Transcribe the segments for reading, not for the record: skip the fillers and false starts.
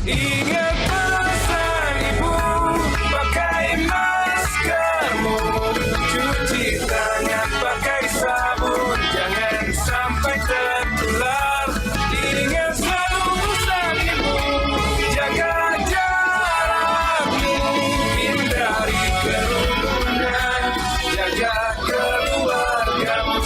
Ingat pesan ibu, pakai maskermu, cuci tangan pakai sabun, jangan sampai tertular. Ingat selalu pesan ibu, jaga jarakmu, hindari kerumunan, jaga keluargamu.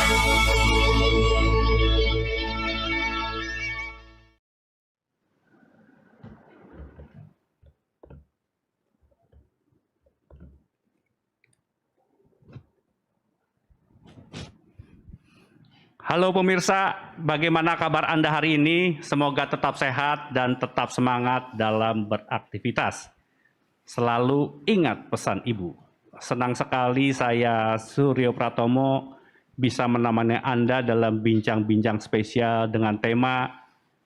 Halo pemirsa, bagaimana kabar Anda hari ini? Semoga tetap sehat dan tetap semangat dalam beraktivitas. Selalu ingat pesan Ibu. Senang sekali saya Suryo Pratomo bisa menemani Anda dalam bincang-bincang spesial dengan tema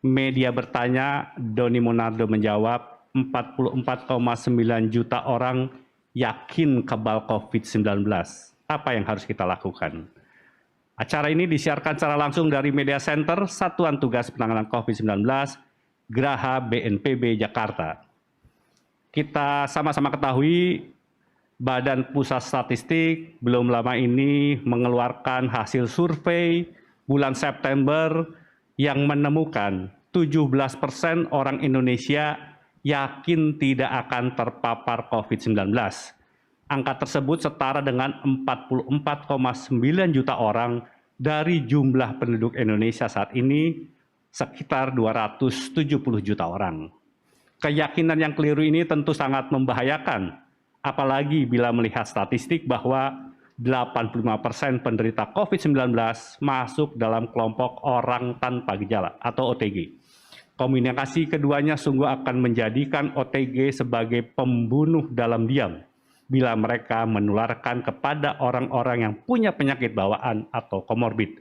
Media Bertanya, Doni Monardo menjawab, 44,9 juta orang yakin kebal COVID-19. Apa yang harus kita lakukan? Acara ini disiarkan secara langsung dari Media Center Satuan Tugas Penanganan COVID-19 Geraha BNPB Jakarta. Kita sama-sama ketahui Badan Pusat Statistik belum lama ini mengeluarkan hasil survei bulan September yang menemukan 17% orang Indonesia yakin tidak akan terpapar COVID-19. Angka tersebut setara dengan 44,9 juta orang dari jumlah penduduk Indonesia saat ini sekitar 270 juta orang. Keyakinan yang keliru ini tentu sangat membahayakan, apalagi bila melihat statistik bahwa 85% penderita COVID-19 masuk dalam kelompok orang tanpa gejala atau OTG. Komunikasi keduanya sungguh akan menjadikan OTG sebagai pembunuh dalam diam bila mereka menularkan kepada orang-orang yang punya penyakit bawaan atau komorbid.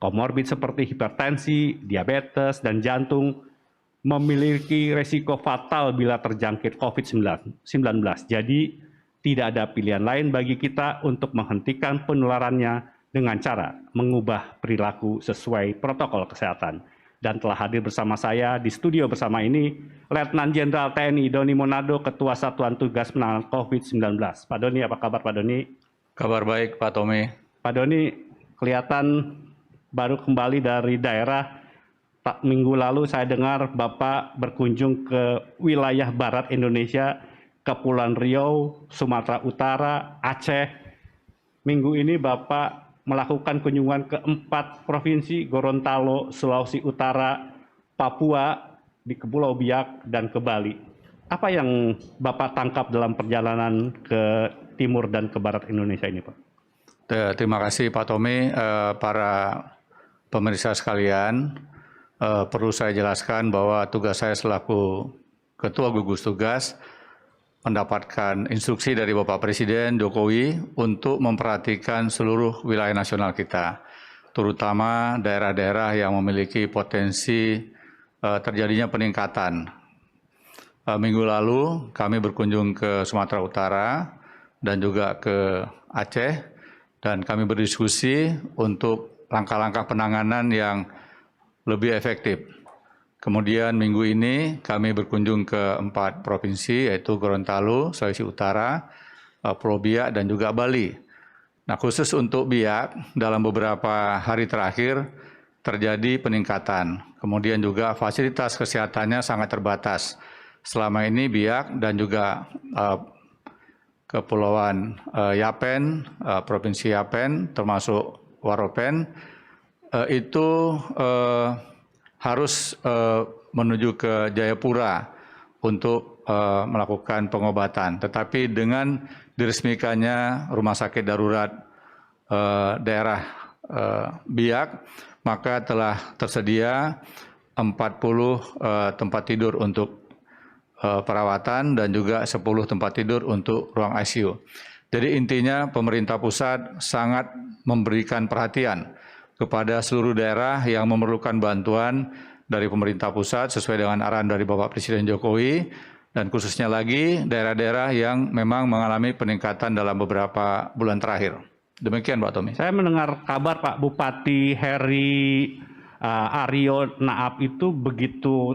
Komorbid seperti hipertensi, diabetes, dan jantung memiliki resiko fatal bila terjangkit COVID-19. Jadi, tidak ada pilihan lain bagi kita untuk menghentikan penularannya dengan cara mengubah perilaku sesuai protokol kesehatan. Dan telah hadir bersama saya di studio bersama ini, Letnan Jenderal TNI Doni Monardo, Ketua Satuan Tugas Penanganan COVID-19. Pak Doni, apa kabar Pak Doni? Kabar baik Pak Tommy. Pak Doni, kelihatan baru kembali dari daerah. Minggu lalu saya dengar Bapak berkunjung ke wilayah barat Indonesia, Kepulauan Riau, Sumatera Utara, Aceh. Minggu ini Bapak melakukan kunjungan ke 4 provinsi, Gorontalo, Sulawesi Utara, Papua, di Pulau Biak, dan ke Bali. Apa yang Bapak tangkap dalam perjalanan ke timur dan ke barat Indonesia ini, Pak? Terima kasih Pak Tommy. Para pemirsa sekalian, perlu saya jelaskan bahwa tugas saya selaku Ketua Gugus Tugas mendapatkan instruksi dari Bapak Presiden Jokowi untuk memperhatikan seluruh wilayah nasional kita, terutama daerah-daerah yang memiliki potensi terjadinya peningkatan. Minggu lalu kami berkunjung ke Sumatera Utara dan juga ke Aceh, dan kami berdiskusi untuk langkah-langkah penanganan yang lebih efektif. Kemudian minggu ini kami berkunjung ke 4 provinsi, yaitu Gorontalo, Sulawesi Utara, Pulau Biak, dan juga Bali. Nah, khusus untuk Biak, dalam beberapa hari terakhir terjadi peningkatan. Kemudian juga fasilitas kesehatannya sangat terbatas. Selama ini Biak dan juga Kepulauan Yapen, Provinsi Yapen, termasuk Waropen, itu harus menuju ke Jayapura untuk melakukan pengobatan. Tetapi dengan diresmikannya rumah sakit darurat daerah Biak, maka telah tersedia 40 tempat tidur untuk perawatan dan juga 10 tempat tidur untuk ruang ICU. Jadi intinya pemerintah pusat sangat memberikan perhatian kepada seluruh daerah yang memerlukan bantuan dari pemerintah pusat sesuai dengan arahan dari Bapak Presiden Jokowi, dan khususnya lagi daerah-daerah yang memang mengalami peningkatan dalam beberapa bulan terakhir. Demikian Pak Tommy. Saya mendengar kabar Pak Bupati Heri Aryo Naap itu begitu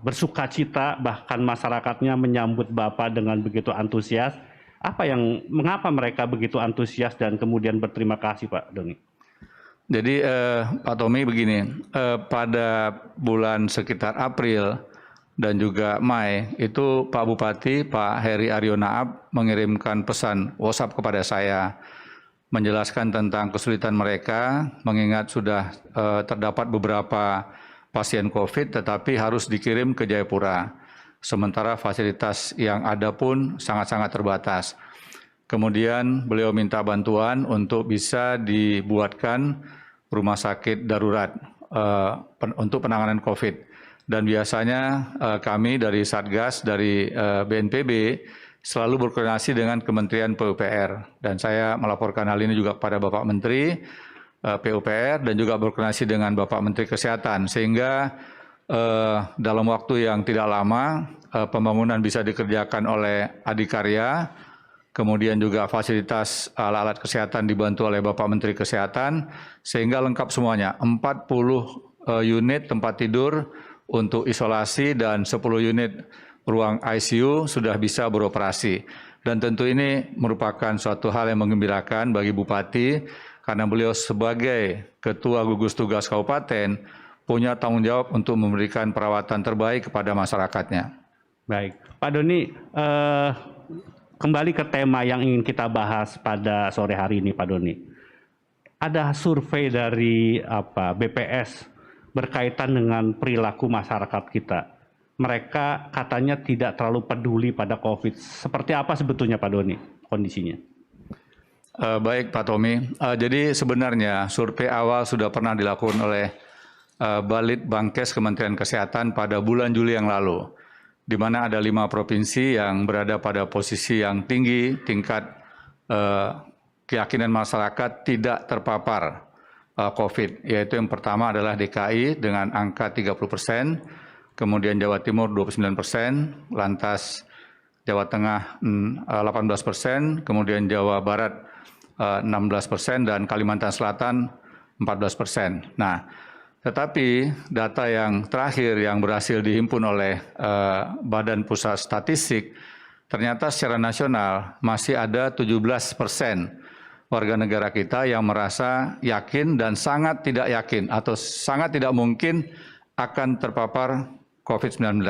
bersukacita, bahkan masyarakatnya menyambut Bapak dengan begitu antusias. Mengapa mereka begitu antusias dan kemudian berterima kasih, Pak Doni? Jadi Pak Tommy begini, pada bulan sekitar April dan juga Mei itu Pak Bupati, Pak Heri Aryo Naab mengirimkan pesan WhatsApp kepada saya menjelaskan tentang kesulitan mereka, mengingat sudah terdapat beberapa pasien COVID tetapi harus dikirim ke Jayapura. Sementara fasilitas yang ada pun sangat-sangat terbatas. Kemudian beliau minta bantuan untuk bisa dibuatkan rumah sakit darurat untuk penanganan COVID. Dan biasanya kami dari Satgas, dari BNPB, selalu berkoordinasi dengan Kementerian PUPR. Dan saya melaporkan hal ini juga kepada Bapak Menteri PUPR dan juga berkoordinasi dengan Bapak Menteri Kesehatan. Sehingga dalam waktu yang tidak lama, pembangunan bisa dikerjakan oleh Adikarya, kemudian juga fasilitas alat-alat kesehatan dibantu oleh Bapak Menteri Kesehatan, sehingga lengkap semuanya, 40 unit tempat tidur untuk isolasi dan 10 unit ruang ICU sudah bisa beroperasi. Dan tentu ini merupakan suatu hal yang menggembirakan bagi Bupati, karena beliau sebagai Ketua Gugus Tugas Kabupaten punya tanggung jawab untuk memberikan perawatan terbaik kepada masyarakatnya. Baik, Pak Doni, kembali ke tema yang ingin kita bahas pada sore hari ini, Pak Doni. Ada survei dari BPS berkaitan dengan perilaku masyarakat kita. Mereka katanya tidak terlalu peduli pada COVID. Seperti apa sebetulnya Pak Doni kondisinya? Baik Pak Tommy, jadi sebenarnya survei awal sudah pernah dilakukan oleh Balit Bangkes Kementerian Kesehatan pada bulan Juli yang lalu, di mana ada 5 provinsi yang berada pada posisi yang tinggi tingkat keyakinan masyarakat tidak terpapar COVID, yaitu yang pertama adalah DKI dengan angka 30%, kemudian Jawa Timur 29%, lantas Jawa Tengah 18%, kemudian Jawa Barat 16%, dan Kalimantan Selatan 14%. Nah, tetapi data yang terakhir yang berhasil dihimpun oleh Badan Pusat Statistik, ternyata secara nasional masih ada 17% warga negara kita yang merasa yakin dan sangat tidak yakin atau sangat tidak mungkin akan terpapar COVID-19.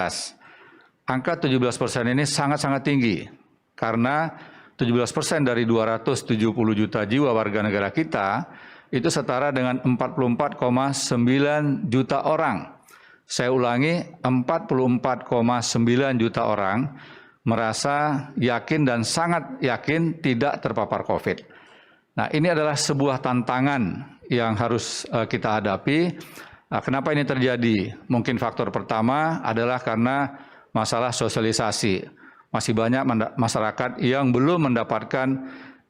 Angka 17% ini sangat-sangat tinggi karena 17% dari 270 juta jiwa warga negara kita itu setara dengan 44,9 juta orang. Saya ulangi, 44,9 juta orang merasa yakin dan sangat yakin tidak terpapar COVID. Nah, ini adalah sebuah tantangan yang harus kita hadapi. Nah, kenapa ini terjadi? Mungkin faktor pertama adalah karena masalah sosialisasi. Masih banyak masyarakat yang belum mendapatkan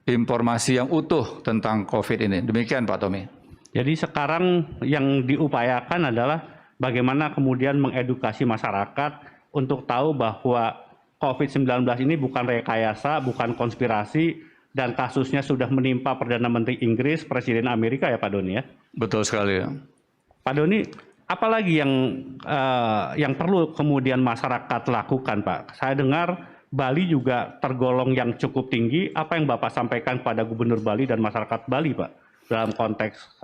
informasi yang utuh tentang COVID ini. Demikian Pak Tommy. Jadi sekarang yang diupayakan adalah bagaimana kemudian mengedukasi masyarakat untuk tahu bahwa COVID-19 ini bukan rekayasa, bukan konspirasi, dan kasusnya sudah menimpa Perdana Menteri Inggris, Presiden Amerika ya Pak Doni ya? Betul sekali ya. Pak Doni, apalagi yang perlu kemudian masyarakat lakukan Pak? Saya dengar Bali juga tergolong yang cukup tinggi. Apa yang Bapak sampaikan pada Gubernur Bali dan masyarakat Bali Pak? Dalam konteks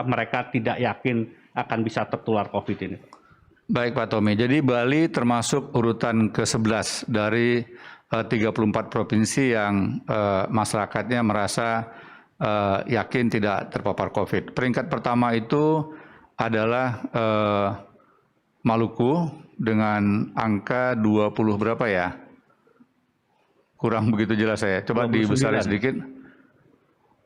mereka tidak yakin akan bisa tertular COVID ini. Baik Pak Tommy, jadi Bali termasuk urutan ke-11 dari 34 provinsi yang masyarakatnya merasa yakin tidak terpapar COVID. Peringkat pertama itu adalah Maluku dengan angka 20 berapa ya? Kurang begitu jelas saya. Coba dibesarkan sedikit.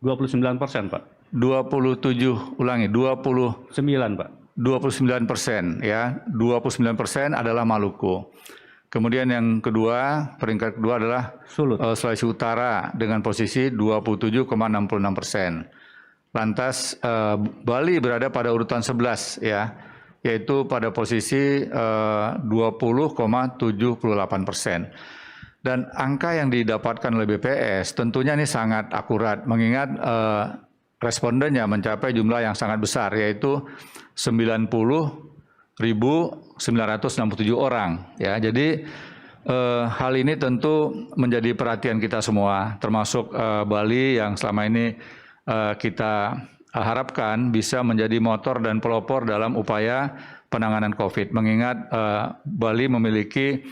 29% Pak. 27, ulangi, 29 Pak. 29% ya, 29% adalah Maluku. Kemudian yang kedua, peringkat kedua adalah Sulawesi Utara dengan posisi 27,66%. Lantas Bali berada pada urutan 11 ya, yaitu pada posisi 20,78%. Dan angka yang didapatkan oleh BPS tentunya ini sangat akurat, mengingat respondennya mencapai jumlah yang sangat besar, yaitu 90 orang. Ya, jadi hal ini tentu menjadi perhatian kita semua, termasuk Bali yang selama ini kita harapkan bisa menjadi motor dan pelopor dalam upaya penanganan COVID. Mengingat Bali memiliki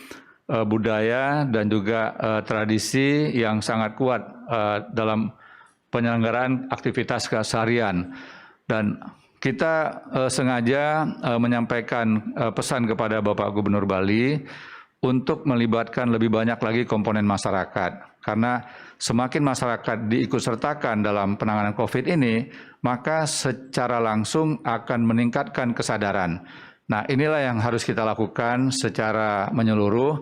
budaya dan juga tradisi yang sangat kuat dalam penyelenggaraan aktivitas keseharian. Dan kita sengaja menyampaikan pesan kepada Bapak Gubernur Bali untuk melibatkan lebih banyak lagi komponen masyarakat. Karena semakin masyarakat diikutsertakan dalam penanganan COVID ini, maka secara langsung akan meningkatkan kesadaran. Nah, inilah yang harus kita lakukan secara menyeluruh.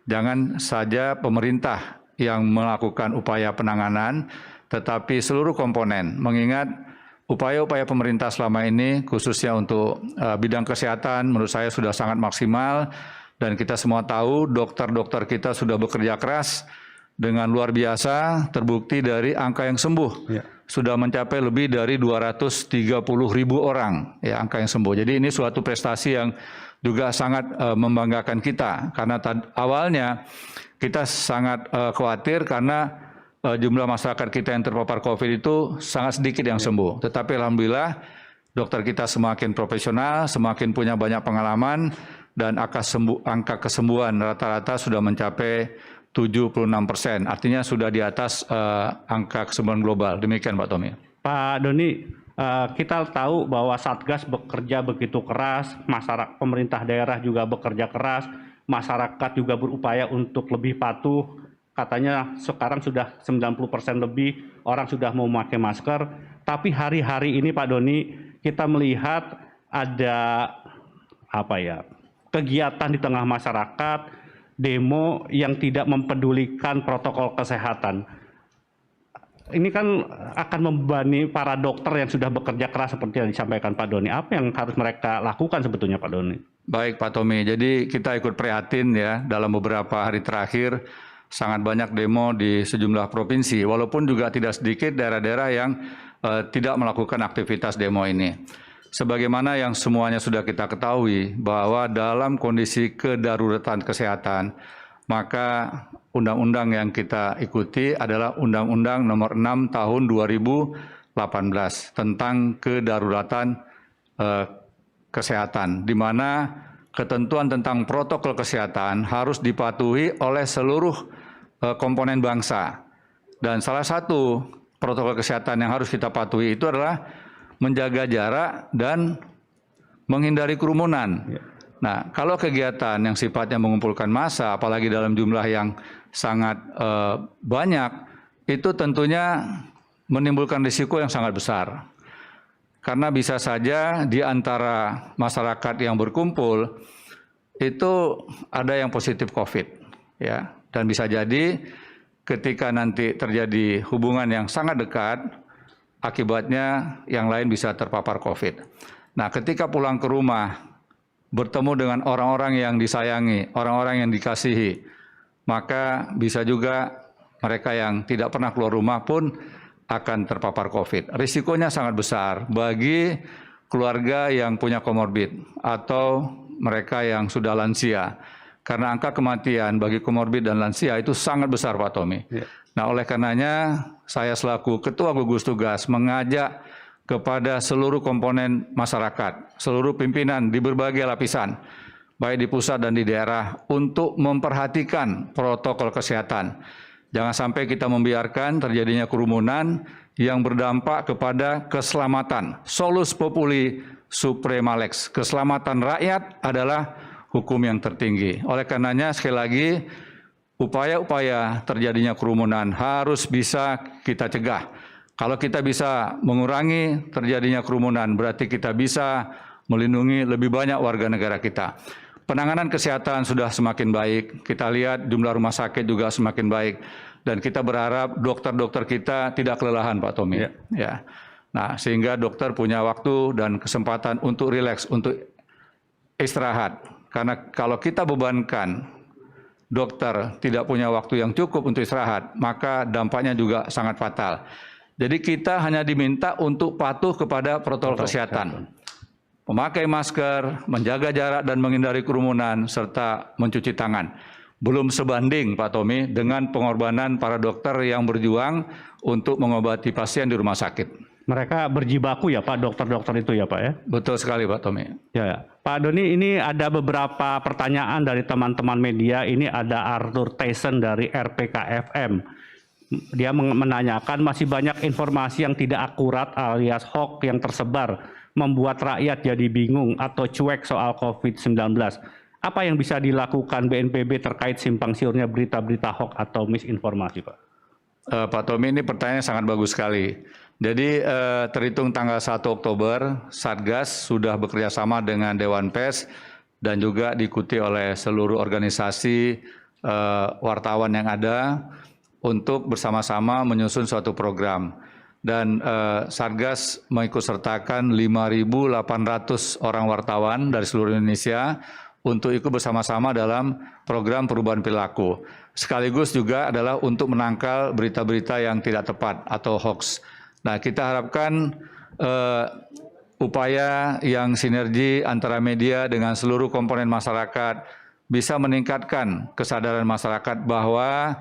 Jangan saja pemerintah yang melakukan upaya penanganan, tetapi seluruh komponen. Mengingat upaya-upaya pemerintah selama ini, khususnya untuk bidang kesehatan, menurut saya sudah sangat maksimal. Dan kita semua tahu dokter-dokter kita sudah bekerja keras dengan luar biasa, terbukti dari angka yang sembuh. Ya. Sudah mencapai lebih dari 230.000 orang ya angka yang sembuh. Jadi ini suatu prestasi yang juga sangat membanggakan kita. Karena awalnya kita sangat khawatir karena jumlah masyarakat kita yang terpapar COVID itu sangat sedikit yang sembuh. Tetapi alhamdulillah dokter kita semakin profesional, semakin punya banyak pengalaman, dan angka kesembuhan rata-rata sudah mencapai 76%. Artinya sudah di atas angka kesembuhan global. Demikian Pak Tommy. Pak Doni, kita tahu bahwa Satgas bekerja begitu keras, masyarakat pemerintah daerah juga bekerja keras, masyarakat juga berupaya untuk lebih patuh. Katanya sekarang sudah 90% lebih orang sudah mau memakai masker. Tapi hari-hari ini Pak Doni, kita melihat ada kegiatan di tengah masyarakat, demo yang tidak mempedulikan protokol kesehatan. Ini kan akan membebani para dokter yang sudah bekerja keras seperti yang disampaikan Pak Doni. Apa yang harus mereka lakukan sebetulnya Pak Doni? Baik Pak Tommy, jadi kita ikut prihatin ya dalam beberapa hari terakhir sangat banyak demo di sejumlah provinsi. Walaupun juga tidak sedikit daerah-daerah yang tidak melakukan aktivitas demo ini. Sebagaimana yang semuanya sudah kita ketahui bahwa dalam kondisi kedaruratan kesehatan, maka undang-undang yang kita ikuti adalah Undang-Undang Nomor 6 Tahun 2018 tentang kedaruratan kesehatan, di mana ketentuan tentang protokol kesehatan harus dipatuhi oleh seluruh komponen bangsa. Dan salah satu protokol kesehatan yang harus kita patuhi itu adalah menjaga jarak dan menghindari kerumunan. Ya. Nah, kalau kegiatan yang sifatnya mengumpulkan massa, apalagi dalam jumlah yang sangat banyak, itu tentunya menimbulkan risiko yang sangat besar. Karena bisa saja di antara masyarakat yang berkumpul, itu ada yang positif COVID. Ya. Dan bisa jadi ketika nanti terjadi hubungan yang sangat dekat, akibatnya yang lain bisa terpapar COVID. Nah, ketika pulang ke rumah, bertemu dengan orang-orang yang disayangi, orang-orang yang dikasihi, maka bisa juga mereka yang tidak pernah keluar rumah pun akan terpapar COVID. Risikonya sangat besar bagi keluarga yang punya komorbid atau mereka yang sudah lansia. Karena angka kematian bagi komorbid dan lansia itu sangat besar, Pak Tommy. Ya. Nah, oleh karenanya saya selaku Ketua Gugus Tugas mengajak kepada seluruh komponen masyarakat, seluruh pimpinan di berbagai lapisan, baik di pusat dan di daerah, untuk memperhatikan protokol kesehatan. Jangan sampai kita membiarkan terjadinya kerumunan yang berdampak kepada keselamatan. Solus populi suprema lex. Keselamatan rakyat adalah hukum yang tertinggi. Oleh karenanya sekali lagi, upaya-upaya terjadinya kerumunan harus bisa kita cegah. Kalau kita bisa mengurangi terjadinya kerumunan, berarti kita bisa melindungi lebih banyak warga negara kita. Penanganan kesehatan sudah semakin baik, kita lihat jumlah rumah sakit juga semakin baik, dan kita berharap dokter-dokter kita tidak kelelahan, Pak Tommy. Ya. Nah, sehingga dokter punya waktu dan kesempatan untuk rileks, untuk istirahat. Karena kalau kita bebankan dokter tidak punya waktu yang cukup untuk istirahat, maka dampaknya juga sangat fatal. Jadi kita hanya diminta untuk patuh kepada protokol kesehatan. memakai masker, menjaga jarak dan menghindari kerumunan, serta mencuci tangan. Belum sebanding, Pak Tommy, dengan pengorbanan para dokter yang berjuang untuk mengobati pasien di rumah sakit. Mereka berjibaku ya Pak, dokter-dokter itu ya Pak ya? Betul sekali Pak Tommy. Ya, Pak Doni, ini ada beberapa pertanyaan dari teman-teman media. Ini ada Arthur Tyson dari RPKFM. Dia menanyakan masih banyak informasi yang tidak akurat alias hoax yang tersebar, membuat rakyat jadi bingung atau cuek soal COVID-19. Apa yang bisa dilakukan BNPB terkait simpang siurnya berita-berita hoax atau misinformasi, Pak? Pak Tommy, ini pertanyaan sangat bagus sekali. Jadi terhitung tanggal 1 Oktober, Satgas sudah bekerja sama dengan Dewan Pers dan juga diikuti oleh seluruh organisasi wartawan yang ada untuk bersama-sama menyusun suatu program. Dan Satgas mengikutsertakan 5.800 orang wartawan dari seluruh Indonesia untuk ikut bersama-sama dalam program perubahan perilaku. Sekaligus juga adalah untuk menangkal berita-berita yang tidak tepat atau hoax. Nah, kita harapkan upaya yang sinergi antara media dengan seluruh komponen masyarakat bisa meningkatkan kesadaran masyarakat bahwa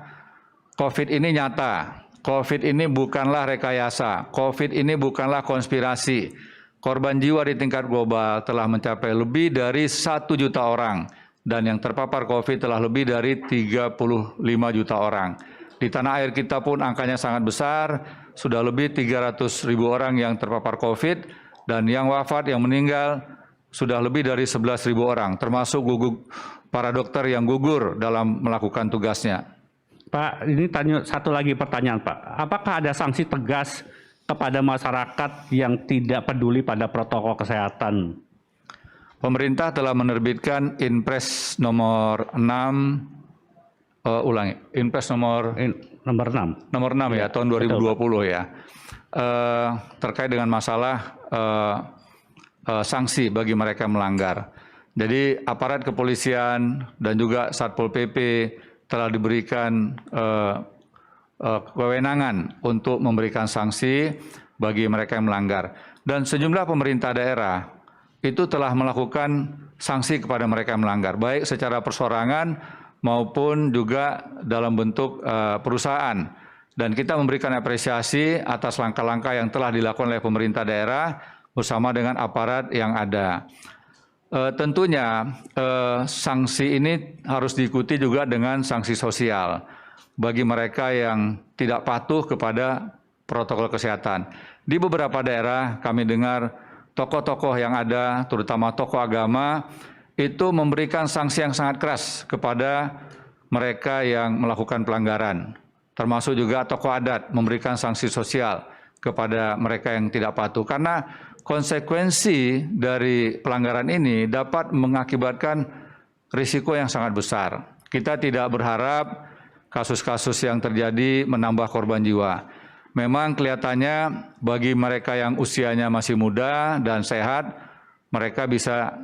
COVID ini nyata, COVID ini bukanlah rekayasa, COVID ini bukanlah konspirasi. Korban jiwa di tingkat global telah mencapai lebih dari 1 juta orang dan yang terpapar COVID telah lebih dari 35 juta orang. Di tanah air kita pun angkanya sangat besar, sudah lebih 300.000 orang yang terpapar COVID dan yang wafat, yang meninggal sudah lebih dari 11.000 orang, termasuk para dokter yang gugur dalam melakukan tugasnya. Pak, ini satu lagi pertanyaan Pak. Apakah ada sanksi tegas kepada masyarakat yang tidak peduli pada protokol kesehatan? Pemerintah telah menerbitkan Inpres nomor 6, Inpres nomor 6 ya, tahun 2020 ya, terkait dengan masalah sanksi bagi mereka yang melanggar. Jadi aparat kepolisian dan juga Satpol PP telah diberikan kewenangan untuk memberikan sanksi bagi mereka yang melanggar. Dan sejumlah pemerintah daerah itu telah melakukan sanksi kepada mereka yang melanggar, baik secara persorangan maupun juga dalam bentuk perusahaan. Dan kita memberikan apresiasi atas langkah-langkah yang telah dilakukan oleh pemerintah daerah bersama dengan aparat yang ada. Tentunya sanksi ini harus diikuti juga dengan sanksi sosial bagi mereka yang tidak patuh kepada protokol kesehatan. Di beberapa daerah kami dengar tokoh-tokoh yang ada, terutama tokoh agama, itu memberikan sanksi yang sangat keras kepada mereka yang melakukan pelanggaran. Termasuk juga tokoh adat memberikan sanksi sosial kepada mereka yang tidak patuh. Karena konsekuensi dari pelanggaran ini dapat mengakibatkan risiko yang sangat besar. Kita tidak berharap kasus-kasus yang terjadi menambah korban jiwa. Memang kelihatannya bagi mereka yang usianya masih muda dan sehat, mereka bisa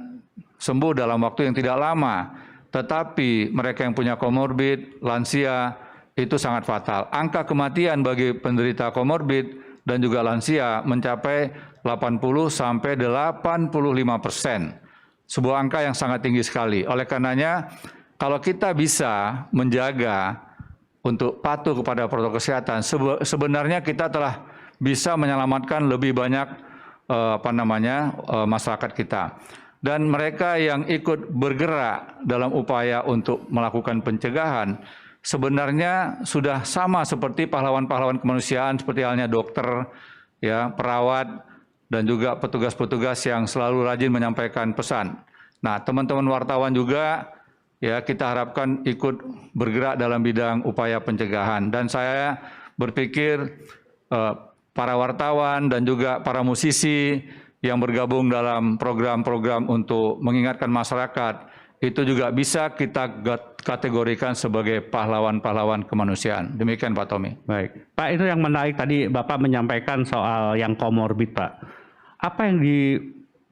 sembuh dalam waktu yang tidak lama. Tetapi mereka yang punya komorbid, lansia, itu sangat fatal. Angka kematian bagi penderita komorbid dan juga lansia mencapai 80–85%. Sebuah angka yang sangat tinggi sekali. Oleh karenanya, kalau kita bisa menjaga untuk patuh kepada protokol kesehatan, sebenarnya kita telah bisa menyelamatkan lebih banyak masyarakat kita. Dan mereka yang ikut bergerak dalam upaya untuk melakukan pencegahan sebenarnya sudah sama seperti pahlawan-pahlawan kemanusiaan seperti halnya dokter, ya, perawat, dan juga petugas-petugas yang selalu rajin menyampaikan pesan. Nah, teman-teman wartawan juga, ya, kita harapkan ikut bergerak dalam bidang upaya pencegahan. Dan saya berpikir para wartawan dan juga para musisi yang bergabung dalam program-program untuk mengingatkan masyarakat, itu juga bisa kita kategorikan sebagai pahlawan-pahlawan kemanusiaan. Demikian Pak Tommy. Baik, Pak, itu yang menarik tadi Bapak menyampaikan soal yang komorbid, Pak. Apa yang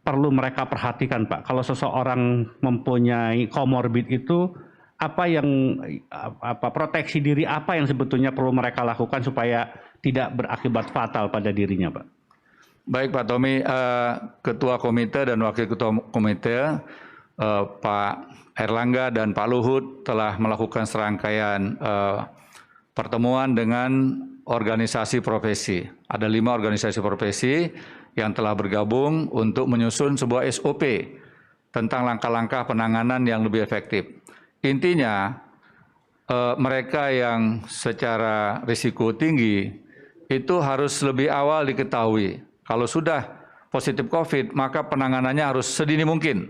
perlu mereka perhatikan, Pak? Kalau seseorang mempunyai komorbid itu, proteksi diri apa yang sebetulnya perlu mereka lakukan supaya tidak berakibat fatal pada dirinya, Pak? Baik Pak Tommy, Ketua Komite dan Wakil Ketua Komite Pak Erlangga dan Pak Luhut telah melakukan serangkaian pertemuan dengan organisasi profesi. Ada 5 organisasi profesi yang telah bergabung untuk menyusun sebuah SOP tentang langkah-langkah penanganan yang lebih efektif. Intinya, mereka yang secara risiko tinggi itu harus lebih awal diketahui. Kalau sudah positif COVID, maka penanganannya harus sedini mungkin.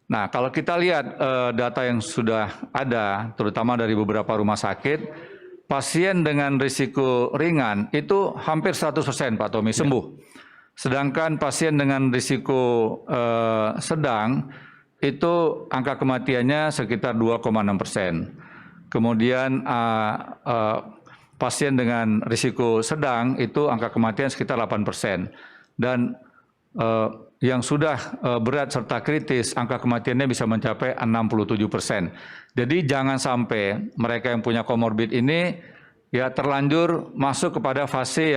Nah, kalau kita lihat data yang sudah ada, terutama dari beberapa rumah sakit, pasien dengan risiko ringan itu hampir 100% Pak Tommy sembuh. Sedangkan pasien dengan risiko sedang itu angka kematiannya sekitar 2,6%. Kemudian pasien dengan risiko sedang itu angka kematian sekitar 8%. Dan yang sudah berat serta kritis, angka kematiannya bisa mencapai 67%. Jadi jangan sampai mereka yang punya komorbid ini ya terlanjur masuk kepada fase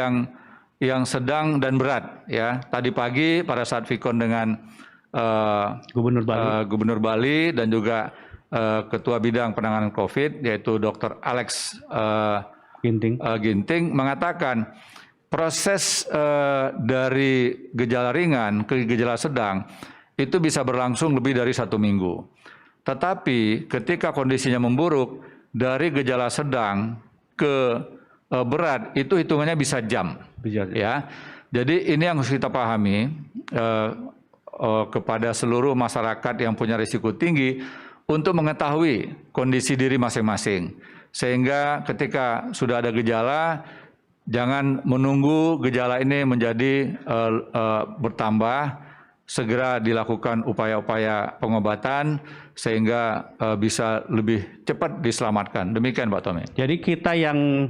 yang sedang dan berat. Ya, tadi pagi pada saat Vikon dengan Gubernur Bali dan juga Ketua Bidang Penanganan COVID yaitu Dr. Alex Ginting mengatakan proses dari gejala ringan ke gejala sedang itu bisa berlangsung lebih dari 1 minggu. Tetapi ketika kondisinya memburuk dari gejala sedang ke berat itu hitungannya bisa jam. Ya. Jadi ini yang harus kita pahami kepada seluruh masyarakat yang punya risiko tinggi untuk mengetahui kondisi diri masing-masing. Sehingga ketika sudah ada gejala, jangan menunggu gejala ini menjadi bertambah, segera dilakukan upaya-upaya pengobatan sehingga bisa lebih cepat diselamatkan. Demikian Pak Tommy. Jadi kita yang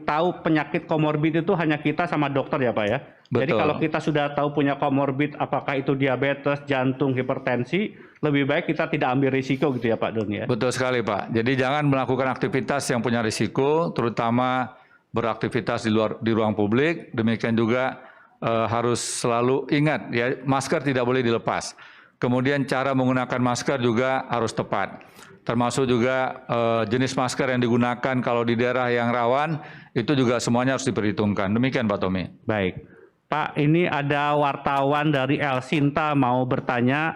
tahu penyakit komorbid itu hanya kita sama dokter ya Pak ya? Betul. Jadi kalau kita sudah tahu punya komorbid, apakah itu diabetes, jantung, hipertensi, lebih baik kita tidak ambil risiko gitu ya Pak Doni ya? Betul sekali Pak. Jadi jangan melakukan aktivitas yang punya risiko, terutama beraktivitas di ruang publik. Demikian juga harus selalu ingat ya, masker tidak boleh dilepas. Kemudian cara menggunakan masker juga harus tepat. Termasuk juga jenis masker yang digunakan kalau di daerah yang rawan, itu juga semuanya harus diperhitungkan. Demikian Pak Tommy. Baik. Pak, ini ada wartawan dari El Sinta mau bertanya.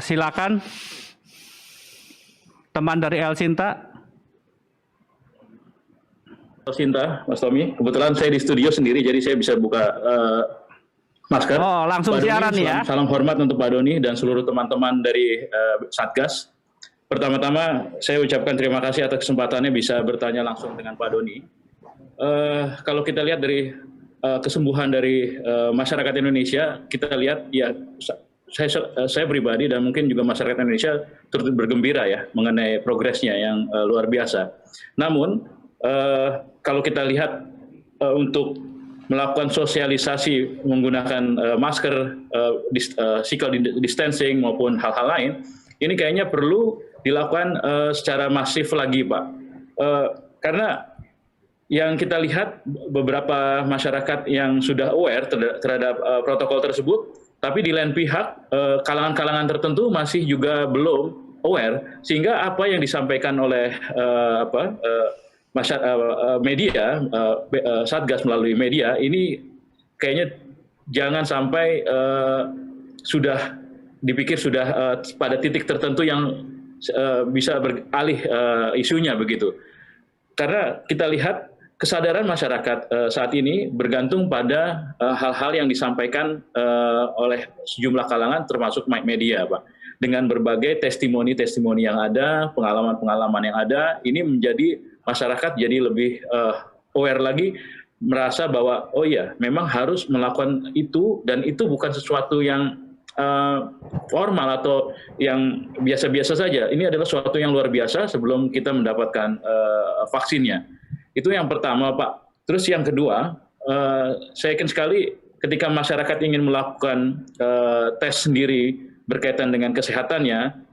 Silakan. Teman dari El Sinta. Sinta, Mas Tommy. Kebetulan saya di studio sendiri, jadi saya bisa buka masker. Oh, langsung Pak siaran Doni, ya. Salam hormat untuk Pak Doni dan seluruh teman-teman dari Satgas. Pertama-tama, saya ucapkan terima kasih atas kesempatannya bisa bertanya langsung dengan Pak Doni. Kalau kita lihat dari kesembuhan dari masyarakat Indonesia, kita lihat ya saya pribadi dan mungkin juga masyarakat Indonesia turut bergembira ya mengenai progresnya yang luar biasa. Namun kalau kita lihat untuk melakukan sosialisasi menggunakan masker, physical distancing maupun hal-hal lain, ini kayaknya perlu dilakukan secara masif lagi Pak. Karena yang kita lihat beberapa masyarakat yang sudah aware terhadap protokol tersebut, tapi di lain pihak kalangan-kalangan tertentu masih juga belum aware, sehingga apa yang disampaikan oleh media, Satgas melalui media ini kayaknya jangan sampai sudah dipikir sudah pada titik tertentu yang bisa beralih isunya begitu. Karena kita lihat kesadaran masyarakat saat ini bergantung pada hal-hal yang disampaikan oleh sejumlah kalangan termasuk media, Pak. Dengan berbagai testimoni-testimoni yang ada, pengalaman-pengalaman yang ada, ini menjadi masyarakat jadi lebih aware lagi, merasa bahwa oh ya memang harus melakukan itu dan itu bukan sesuatu yang formal atau yang biasa-biasa saja. Ini adalah sesuatu yang luar biasa sebelum kita mendapatkan vaksinnya. Itu yang pertama, Pak. Terus yang kedua, saya yakin sekali ketika masyarakat ingin melakukan tes sendiri berkaitan dengan kesehatannya,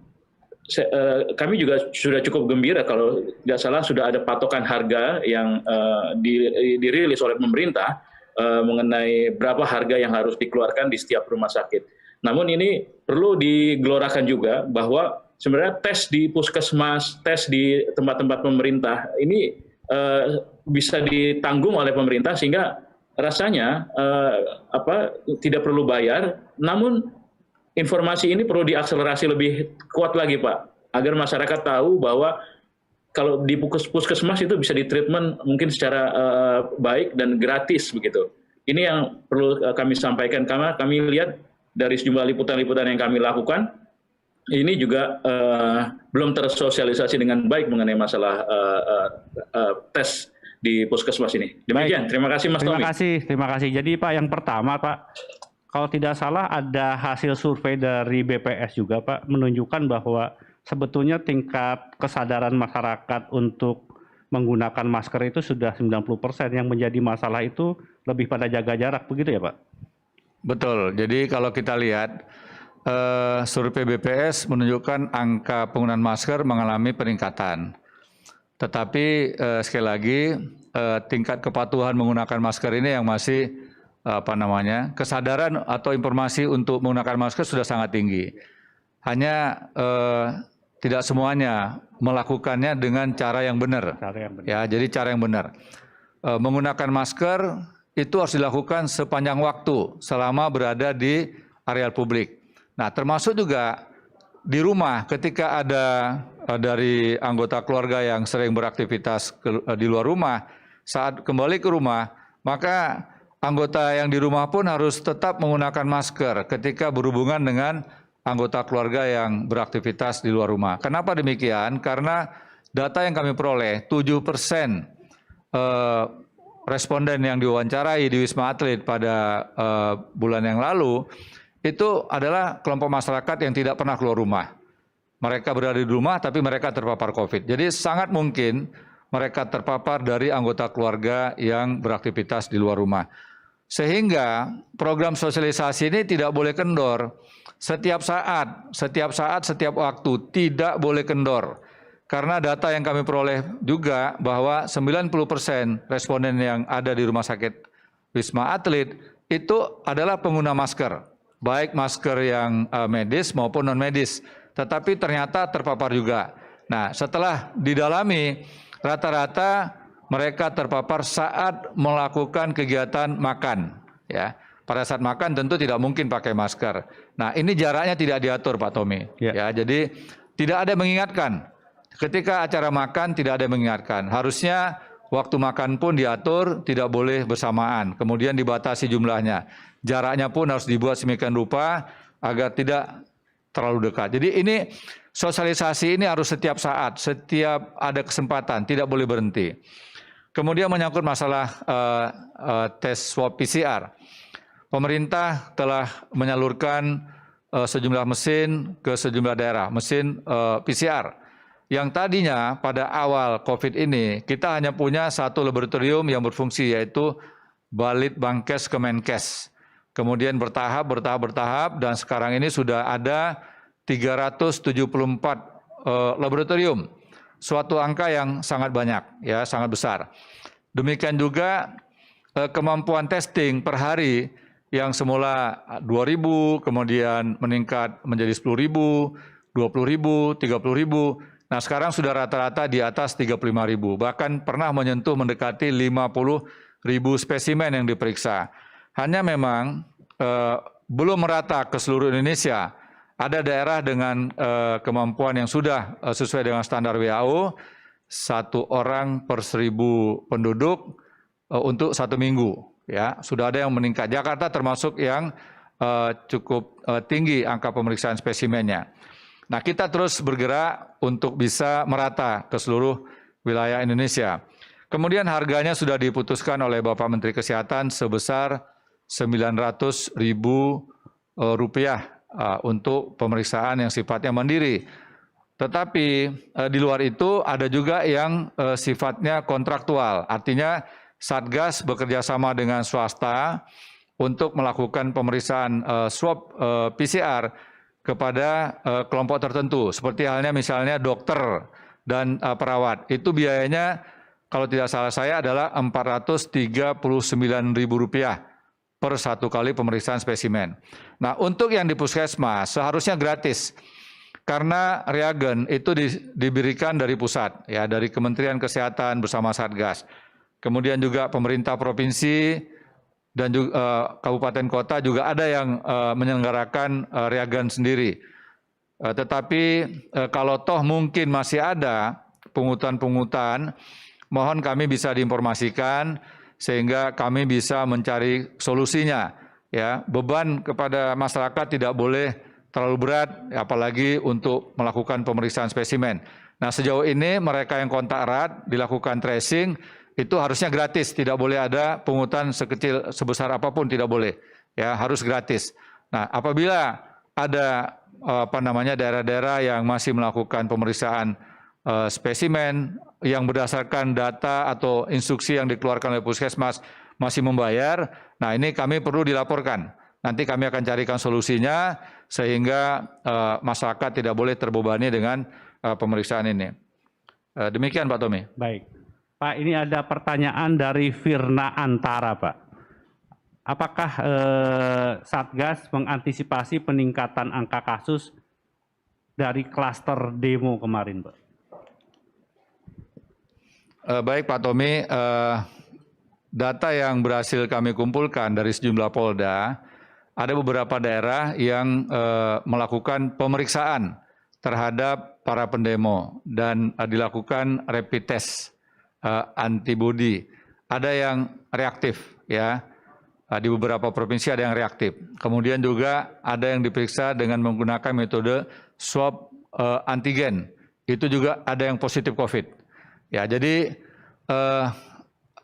kami juga sudah cukup gembira kalau tidak salah sudah ada patokan harga yang dirilis oleh pemerintah mengenai berapa harga yang harus dikeluarkan di setiap rumah sakit. Namun ini perlu digelorakan juga bahwa sebenarnya tes di puskesmas, tes di tempat-tempat pemerintah ini bisa ditanggung oleh pemerintah sehingga rasanya tidak perlu bayar. Namun informasi ini perlu diakselerasi lebih kuat lagi, Pak, agar masyarakat tahu bahwa kalau di puskesmas itu bisa ditreatment mungkin secara baik dan gratis begitu. Ini yang perlu kami sampaikan karena kami lihat dari sejumlah liputan-liputan yang kami lakukan, ini juga belum tersosialisasi dengan baik mengenai masalah tes di puskesmas ini. Demikian, terima kasih Mas Tommy. Terima kasih. Jadi Pak, yang pertama Pak, kalau tidak salah ada hasil survei dari BPS juga Pak, menunjukkan bahwa sebetulnya tingkat kesadaran masyarakat untuk menggunakan masker itu sudah 90%, yang menjadi masalah itu lebih pada jaga jarak, begitu ya Pak? Betul, jadi kalau kita lihat survei BPS menunjukkan angka penggunaan masker mengalami peningkatan. Tetapi sekali lagi tingkat kepatuhan menggunakan masker ini yang masih kesadaran atau informasi untuk menggunakan masker sudah sangat tinggi. Hanya tidak semuanya melakukannya dengan cara yang benar. Ya, jadi cara yang benar. Menggunakan masker itu harus dilakukan sepanjang waktu selama berada di areal publik. Nah, termasuk juga di rumah ketika ada dari anggota keluarga yang sering beraktivitas di luar rumah, saat kembali ke rumah, maka anggota yang di rumah pun harus tetap menggunakan masker ketika berhubungan dengan anggota keluarga yang beraktivitas di luar rumah. Kenapa demikian? Karena data yang kami peroleh, 7% responden yang diwawancarai di Wisma Atlet pada bulan yang lalu, itu adalah kelompok masyarakat yang tidak pernah keluar rumah. Mereka berada di rumah tapi mereka terpapar COVID. Jadi sangat mungkin mereka terpapar dari anggota keluarga yang beraktivitas di luar rumah. Sehingga program sosialisasi ini tidak boleh kendor. Setiap saat, setiap waktu tidak boleh kendor. Karena data yang kami peroleh juga bahwa 90% responden yang ada di rumah sakit Wisma Atlet itu adalah pengguna masker. Baik masker yang medis maupun non-medis. Tetapi ternyata terpapar juga. Nah, setelah didalami, rata-rata mereka terpapar saat melakukan kegiatan makan. Ya, pada saat makan tentu tidak mungkin pakai masker. Nah, ini jaraknya tidak diatur, Pak Tommy. Ya, jadi tidak ada yang mengingatkan. Ketika acara makan tidak ada yang mengingatkan. Harusnya waktu makan pun diatur, tidak boleh bersamaan. Kemudian dibatasi jumlahnya. Jaraknya pun harus dibuat sedemikian rupa agar tidak terlalu dekat. Jadi ini sosialisasi ini harus setiap saat, setiap ada kesempatan, tidak boleh berhenti. Kemudian menyangkut masalah tes swab PCR. Pemerintah telah menyalurkan sejumlah mesin ke sejumlah daerah, mesin PCR. Yang tadinya pada awal COVID ini kita hanya punya satu laboratorium yang berfungsi, yaitu Balitbangkes Kemenkes. Kemudian bertahap dan sekarang ini sudah ada 374 laboratorium. Suatu angka yang sangat banyak, ya, sangat besar. Demikian juga kemampuan testing per hari yang semula 2.000, kemudian meningkat menjadi 10.000, 20.000, 30.000. Nah, sekarang sudah rata-rata di atas 35.000, bahkan pernah menyentuh mendekati 50.000 spesimen yang diperiksa. Hanya memang belum merata ke seluruh Indonesia. Ada daerah dengan kemampuan yang sudah sesuai dengan standar WHO, 1 orang per 1.000 penduduk untuk 1 minggu. Ya, sudah ada yang meningkat. Jakarta termasuk yang cukup tinggi angka pemeriksaan spesimennya. Nah, kita terus bergerak untuk bisa merata ke seluruh wilayah Indonesia. Kemudian harganya sudah diputuskan oleh Bapak Menteri Kesehatan sebesar Rp900.000 untuk pemeriksaan yang sifatnya mandiri. Tetapi di luar itu ada juga yang sifatnya kontraktual. Artinya Satgas bekerja sama dengan swasta untuk melakukan pemeriksaan swab PCR kepada kelompok tertentu. Seperti halnya misalnya dokter dan perawat. Itu biayanya kalau tidak salah saya adalah Rp439.000 per satu kali pemeriksaan spesimen. Nah, untuk yang di puskesmas seharusnya gratis. Karena reagen itu diberikan dari pusat, ya, dari Kementerian Kesehatan bersama Satgas. Kemudian juga pemerintah provinsi dan juga kabupaten kota juga ada yang menyelenggarakan reagen sendiri. Tetapi kalau toh mungkin masih ada pungutan-pungutan, mohon kami bisa diinformasikan sehingga kami bisa mencari solusinya. Ya, beban kepada masyarakat tidak boleh terlalu berat, apalagi untuk melakukan pemeriksaan spesimen. Nah, sejauh ini mereka yang kontak erat dilakukan tracing itu harusnya gratis, tidak boleh ada pungutan sebesar apapun, tidak boleh. Ya, harus gratis. Nah, apabila ada daerah-daerah yang masih melakukan pemeriksaan spesimen yang berdasarkan data atau instruksi yang dikeluarkan oleh puskesmas masih membayar, nah ini kami perlu dilaporkan. Nanti kami akan carikan solusinya sehingga masyarakat tidak boleh terbebani dengan pemeriksaan ini. Demikian Pak Tommy. Baik. Pak, ini ada pertanyaan dari Firna Antara, Pak. Apakah Satgas mengantisipasi peningkatan angka kasus dari klaster demo kemarin, Pak? Baik Pak Tommy, data yang berhasil kami kumpulkan dari sejumlah Polda, ada beberapa daerah yang melakukan pemeriksaan terhadap para pendemo dan dilakukan rapid test antibody. Ada yang reaktif, ya. Di beberapa provinsi ada yang reaktif. Kemudian juga ada yang diperiksa dengan menggunakan metode swab antigen. Itu juga ada yang positif COVID. Ya, jadi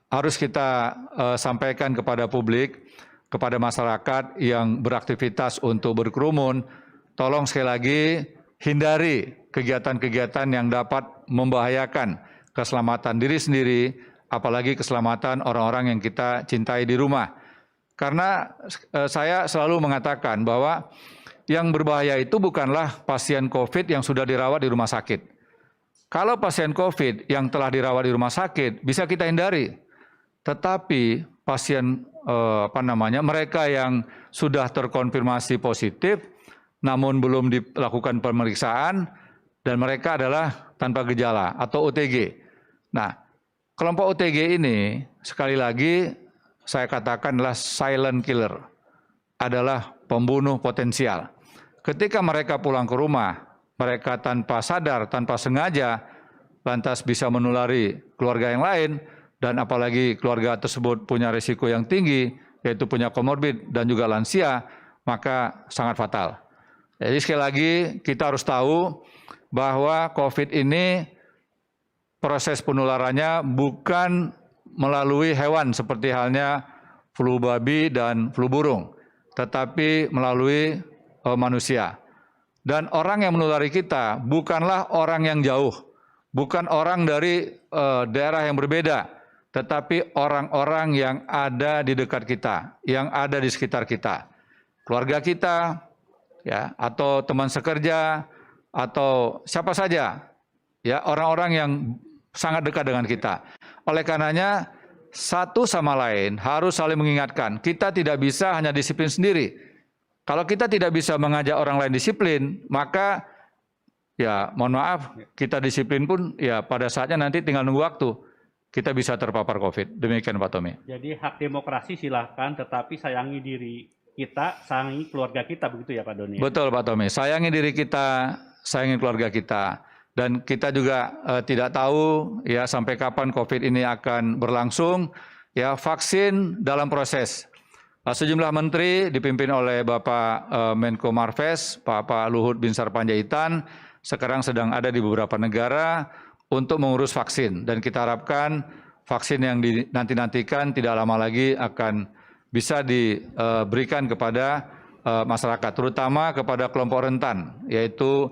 harus kita sampaikan kepada publik, kepada masyarakat yang beraktivitas untuk berkerumun, tolong sekali lagi hindari kegiatan-kegiatan yang dapat membahayakan keselamatan diri sendiri, apalagi keselamatan orang-orang yang kita cintai di rumah. Karena saya selalu mengatakan bahwa yang berbahaya itu bukanlah pasien COVID yang sudah dirawat di rumah sakit. Kalau pasien COVID yang telah dirawat di rumah sakit bisa kita hindari, tetapi pasien mereka yang sudah terkonfirmasi positif, namun belum dilakukan pemeriksaan dan mereka adalah tanpa gejala atau OTG. Nah, kelompok OTG ini sekali lagi saya katakan adalah silent killer, adalah pembunuh potensial. Ketika mereka pulang ke rumah, mereka tanpa sadar, tanpa sengaja, lantas bisa menulari keluarga yang lain, dan apalagi keluarga tersebut punya risiko yang tinggi, yaitu punya komorbid dan juga lansia, maka sangat fatal. Jadi sekali lagi kita harus tahu bahwa COVID ini proses penularannya bukan melalui hewan seperti halnya flu babi dan flu burung, tetapi melalui manusia. Dan orang yang menulari kita bukanlah orang yang jauh, bukan orang dari daerah yang berbeda, tetapi orang-orang yang ada di dekat kita, yang ada di sekitar kita. Keluarga kita, ya, atau teman sekerja, atau siapa saja, ya, orang-orang yang sangat dekat dengan kita. Oleh karenanya, satu sama lain harus saling mengingatkan. Kita tidak bisa hanya disiplin sendiri. Kalau kita tidak bisa mengajak orang lain disiplin, maka ya mohon maaf, kita disiplin pun ya pada saatnya nanti tinggal nunggu waktu. Kita bisa terpapar COVID. Demikian Pak Tommy. Jadi hak demokrasi silahkan, tetapi sayangi diri kita, sayangi keluarga kita, begitu ya Pak Doni? Betul Pak Tommy, sayangi diri kita, sayangi keluarga kita. Dan kita juga tidak tahu ya sampai kapan COVID ini akan berlangsung. Ya, vaksin dalam proses. Sejumlah menteri dipimpin oleh Bapak Menko Marves, Pak Luhut Binsar Panjaitan, sekarang sedang ada di beberapa negara untuk mengurus vaksin. Dan kita harapkan vaksin yang dinanti-nantikan tidak lama lagi akan bisa diberikan kepada masyarakat, terutama kepada kelompok rentan, yaitu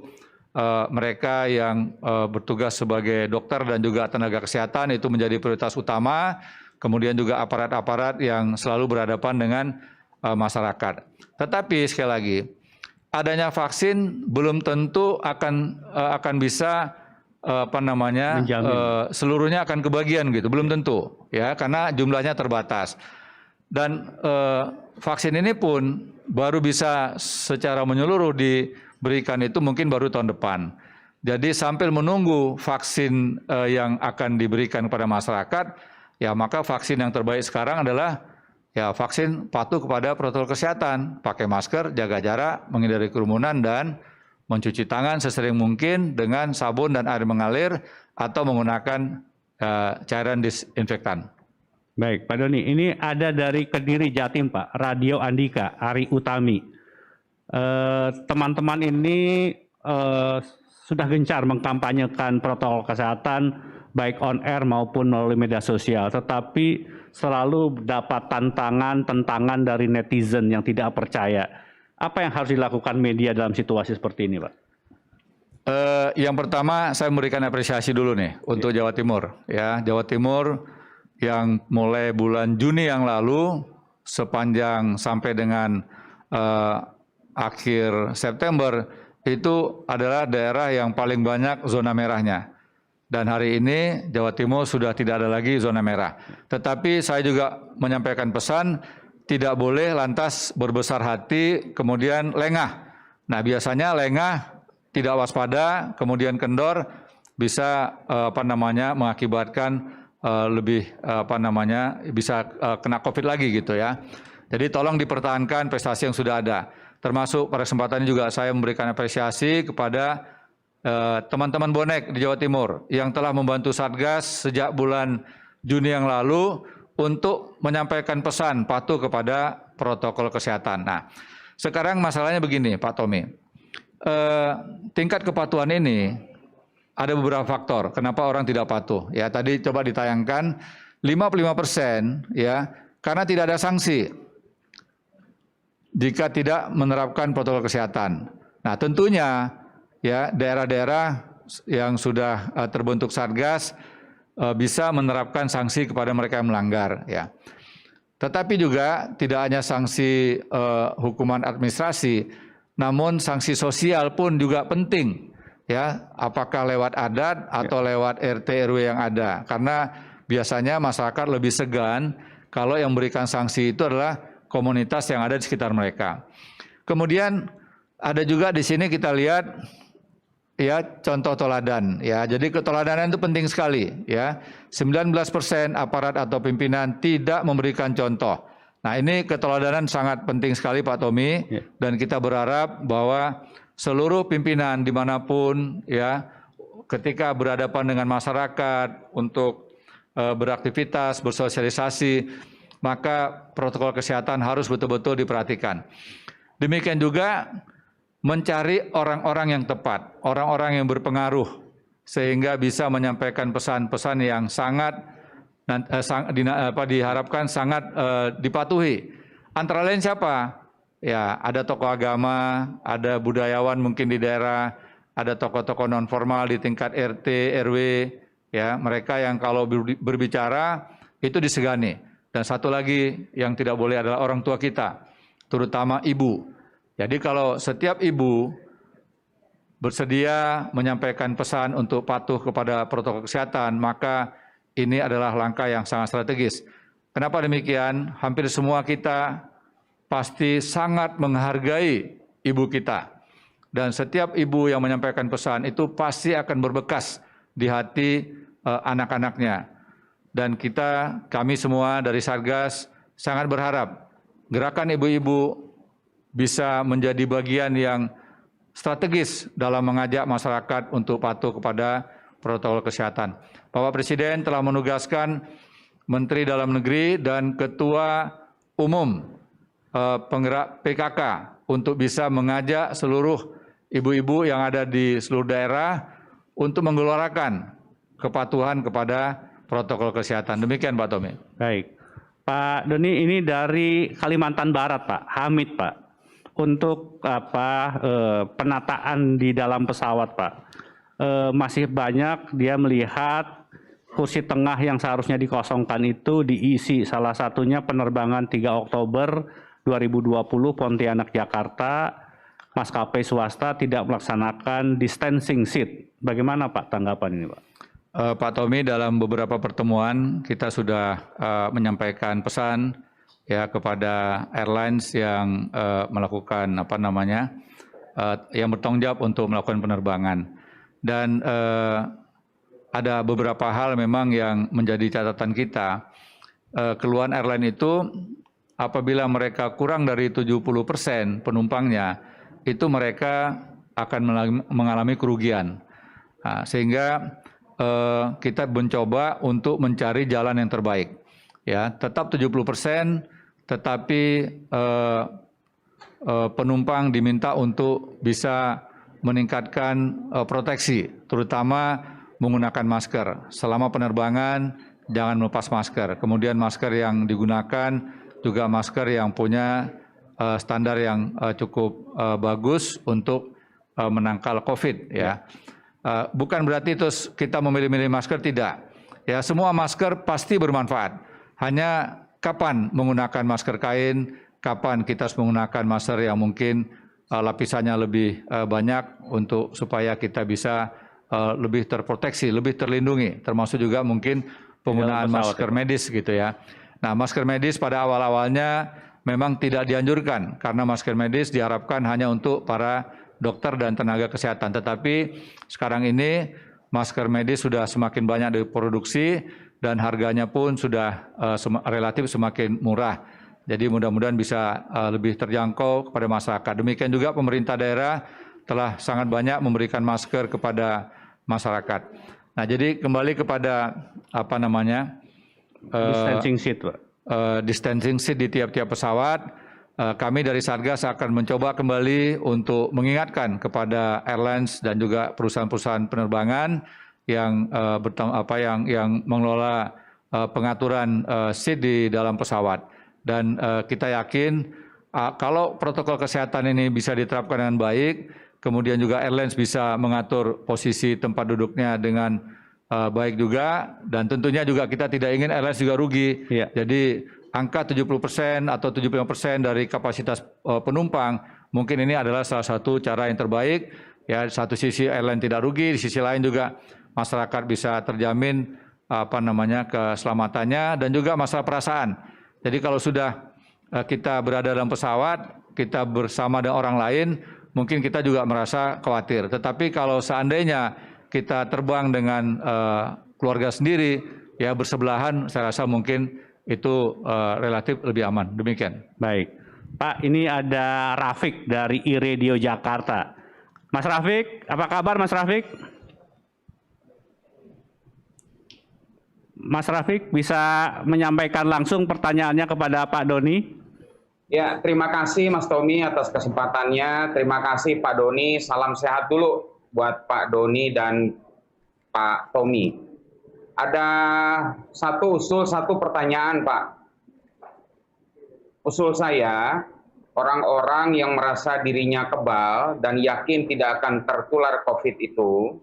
mereka yang bertugas sebagai dokter dan juga tenaga kesehatan, itu menjadi prioritas utama. Kemudian juga aparat-aparat yang selalu berhadapan dengan masyarakat. Tetapi sekali lagi, adanya vaksin belum tentu akan bisa seluruhnya akan kebagian gitu, belum tentu ya, karena jumlahnya terbatas. Dan vaksin ini pun baru bisa secara menyeluruh diberikan itu mungkin baru tahun depan. Jadi sambil menunggu vaksin yang akan diberikan kepada masyarakat, ya maka vaksin yang terbaik sekarang adalah ya vaksin patuh kepada protokol kesehatan, pakai masker, jaga jarak, menghindari kerumunan, dan mencuci tangan sesering mungkin dengan sabun dan air mengalir atau menggunakan cairan disinfektan. Baik, Pak Doni, ini ada dari Kediri Jatim, Pak, Radio Andika, Ari Utami. Teman-teman ini sudah gencar mengkampanyekan protokol kesehatan baik on air maupun melalui media sosial, tetapi selalu dapat tantangan dari netizen yang tidak percaya. Apa yang harus dilakukan media dalam situasi seperti ini, Pak? Yang pertama saya memberikan apresiasi dulu nih untuk Jawa Timur. Ya, Jawa Timur yang mulai bulan Juni yang lalu sepanjang sampai dengan akhir September itu adalah daerah yang paling banyak zona merahnya. Dan hari ini Jawa Timur sudah tidak ada lagi zona merah. Tetapi saya juga menyampaikan pesan, tidak boleh lantas berbesar hati kemudian lengah. Nah, biasanya lengah, tidak waspada, kemudian kendor bisa mengakibatkan bisa kena COVID lagi gitu ya. Jadi tolong dipertahankan prestasi yang sudah ada. Termasuk pada kesempatan ini juga saya memberikan apresiasi kepada teman-teman bonek di Jawa Timur yang telah membantu Satgas sejak bulan Juni yang lalu untuk menyampaikan pesan patuh kepada protokol kesehatan. Nah, sekarang masalahnya begini, Pak Tommy. Tingkat kepatuhan ini ada beberapa faktor kenapa orang tidak patuh. Ya, tadi coba ditayangkan 55% ya, karena tidak ada sanksi jika tidak menerapkan protokol kesehatan. Nah, tentunya ya daerah-daerah yang sudah terbentuk Satgas bisa menerapkan sanksi kepada mereka yang melanggar ya. Tetapi juga tidak hanya sanksi hukuman administrasi, namun sanksi sosial pun juga penting ya, apakah lewat adat atau lewat RT RW yang ada. Karena biasanya masyarakat lebih segan kalau yang memberikan sanksi itu adalah komunitas yang ada di sekitar mereka. Kemudian ada juga di sini kita lihat ya contoh teladan ya. Jadi keteladanan itu penting sekali ya. 19% aparat atau pimpinan tidak memberikan contoh. Nah, ini keteladanan sangat penting sekali Pak Tommy dan kita berharap bahwa seluruh pimpinan dimanapun ya ketika berhadapan dengan masyarakat untuk beraktivitas, bersosialisasi, maka protokol kesehatan harus betul-betul diperhatikan. Demikian juga mencari orang-orang yang tepat, orang-orang yang berpengaruh, sehingga bisa menyampaikan pesan-pesan yang sangat diharapkan sangat dipatuhi. Antara lain siapa? Ya, ada tokoh agama, ada budayawan mungkin di daerah, ada tokoh-tokoh non formal di tingkat RT, RW, ya, mereka yang kalau berbicara itu disegani. Dan satu lagi yang tidak boleh adalah orang tua kita, terutama ibu. Jadi kalau setiap ibu bersedia menyampaikan pesan untuk patuh kepada protokol kesehatan, maka ini adalah langkah yang sangat strategis. Kenapa demikian? Hampir semua kita pasti sangat menghargai ibu kita. Dan setiap ibu yang menyampaikan pesan itu pasti akan berbekas di hati anak-anaknya. Dan kami semua dari Satgas sangat berharap gerakan ibu-ibu bisa menjadi bagian yang strategis dalam mengajak masyarakat untuk patuh kepada protokol kesehatan. Bapak Presiden telah menugaskan Menteri Dalam Negeri dan Ketua Umum penggerak PKK untuk bisa mengajak seluruh ibu-ibu yang ada di seluruh daerah untuk menggelorakan kepatuhan kepada protokol kesehatan. Demikian Pak Tommy. Baik. Pak Doni, ini dari Kalimantan Barat, Pak Hamid, Pak. Untuk penataan di dalam pesawat, Pak. Masih banyak dia melihat kursi tengah yang seharusnya dikosongkan itu diisi. Salah satunya penerbangan 3 Oktober 2020 Pontianak Jakarta, maskapai swasta tidak melaksanakan distancing seat Bagaimana Pak tanggapan ini Pak? Pak Tommy, dalam beberapa pertemuan kita sudah menyampaikan pesan ya kepada airlines yang melakukan yang bertanggung jawab untuk melakukan penerbangan, dan ada beberapa hal memang yang menjadi catatan kita. Keluhan airline itu apabila mereka kurang dari 70% penumpangnya, itu mereka akan mengalami kerugian. Nah, sehingga kita mencoba untuk mencari jalan yang terbaik. Ya, tetap 70%, tetapi penumpang diminta untuk bisa meningkatkan proteksi, terutama menggunakan masker. Selama penerbangan, jangan melepas masker. Kemudian masker yang digunakan juga masker yang punya standar yang cukup bagus untuk menangkal COVID. Ya. Bukan berarti terus kita memilih-milih masker, tidak. Ya, semua masker pasti bermanfaat. Hanya kapan menggunakan masker kain, kapan kita harus menggunakan masker yang mungkin lapisannya lebih banyak untuk supaya kita bisa lebih terproteksi, lebih terlindungi, termasuk juga mungkin penggunaan masker medis gitu ya. Nah, masker medis pada awal-awalnya memang tidak dianjurkan karena masker medis diharapkan hanya untuk para dokter dan tenaga kesehatan. Tetapi sekarang ini masker medis sudah semakin banyak diproduksi dan harganya pun sudah relatif semakin murah. Jadi mudah-mudahan bisa lebih terjangkau kepada masyarakat. Demikian juga pemerintah daerah telah sangat banyak memberikan masker kepada masyarakat. Nah, jadi kembali kepada distancing seat, Pak. Distancing seat di tiap-tiap pesawat. Kami dari Satgas akan mencoba kembali untuk mengingatkan kepada airlines dan juga perusahaan-perusahaan penerbangan yang yang mengelola pengaturan seat di dalam pesawat. Dan kita yakin kalau protokol kesehatan ini bisa diterapkan dengan baik, kemudian juga airlines bisa mengatur posisi tempat duduknya dengan baik juga, dan tentunya juga kita tidak ingin airlines juga rugi. Ya. Jadi angka 70% atau 75% dari kapasitas penumpang, mungkin ini adalah salah satu cara yang terbaik. Ya, di satu sisi airline tidak rugi, di sisi lain juga masyarakat bisa terjamin keselamatannya dan juga masalah perasaan. Jadi kalau sudah kita berada dalam pesawat, kita bersama dengan orang lain, mungkin kita juga merasa khawatir. Tetapi kalau seandainya kita terbang dengan keluarga sendiri, ya bersebelahan, saya rasa mungkin itu relatif lebih aman. Demikian. Baik. Pak, ini ada Rafiq dari iRadio Jakarta. Mas Rafiq, apa kabar Mas Rafiq? Mas Rafiq bisa menyampaikan langsung pertanyaannya kepada Pak Doni? Ya, terima kasih Mas Tommy atas kesempatannya. Terima kasih Pak Doni. Salam sehat dulu buat Pak Doni dan Pak Tommy. Ada satu pertanyaan, Pak. Usul saya, orang-orang yang merasa dirinya kebal dan yakin tidak akan tertular COVID itu,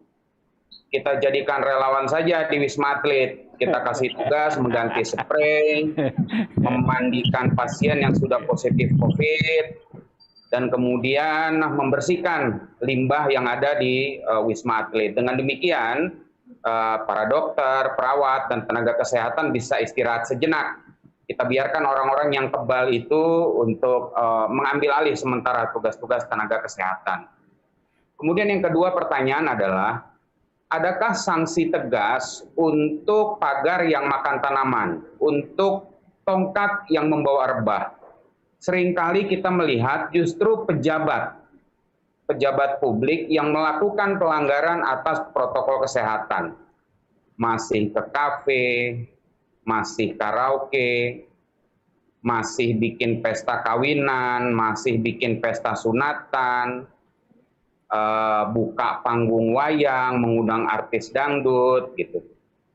kita jadikan relawan saja di Wisma Atlet. Kita kasih tugas mengganti spray, memandikan pasien yang sudah positif COVID, dan kemudian membersihkan limbah yang ada di Wisma Atlet. Dengan demikian, para dokter, perawat, dan tenaga kesehatan bisa istirahat sejenak. Kita biarkan orang-orang yang kebal itu untuk mengambil alih sementara tugas-tugas tenaga kesehatan. Kemudian yang kedua pertanyaan adalah, adakah sanksi tegas untuk pagar yang makan tanaman, untuk tongkat yang membawa rebah? Seringkali kita melihat justru pejabat publik yang melakukan pelanggaran atas protokol kesehatan. Masih ke kafe, masih karaoke, masih bikin pesta kawinan, masih bikin pesta sunatan, buka panggung wayang, mengundang artis dangdut, gitu.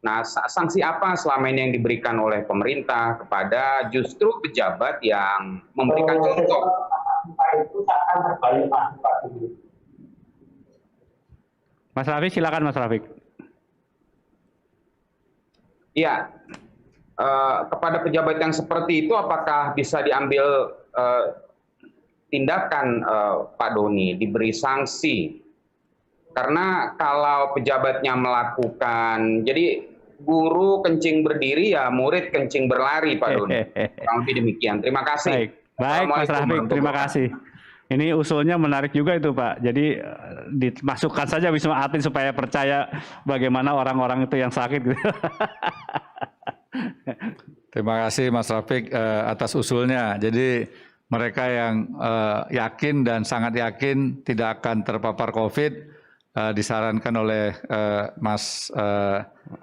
Nah, sanksi apa selama ini yang diberikan oleh pemerintah kepada justru pejabat yang memberikan contoh? Mas Rafiq, silakan Mas Rafiq. Iya, kepada pejabat yang seperti itu apakah bisa diambil tindakan Pak Doni, diberi sanksi Karena kalau pejabatnya melakukan, jadi guru kencing berdiri ya murid kencing berlari, Pak Doni. Kurang lebih demikian. Terima kasih. Baik Mas Rafiq, terima kasih. Ini usulnya menarik juga itu Pak. Jadi dimasukkan saja Wisma Atlet supaya percaya bagaimana orang-orang itu yang sakit. Terima kasih Mas Rafiq atas usulnya. Jadi mereka yang yakin dan sangat yakin tidak akan terpapar COVID disarankan oleh Mas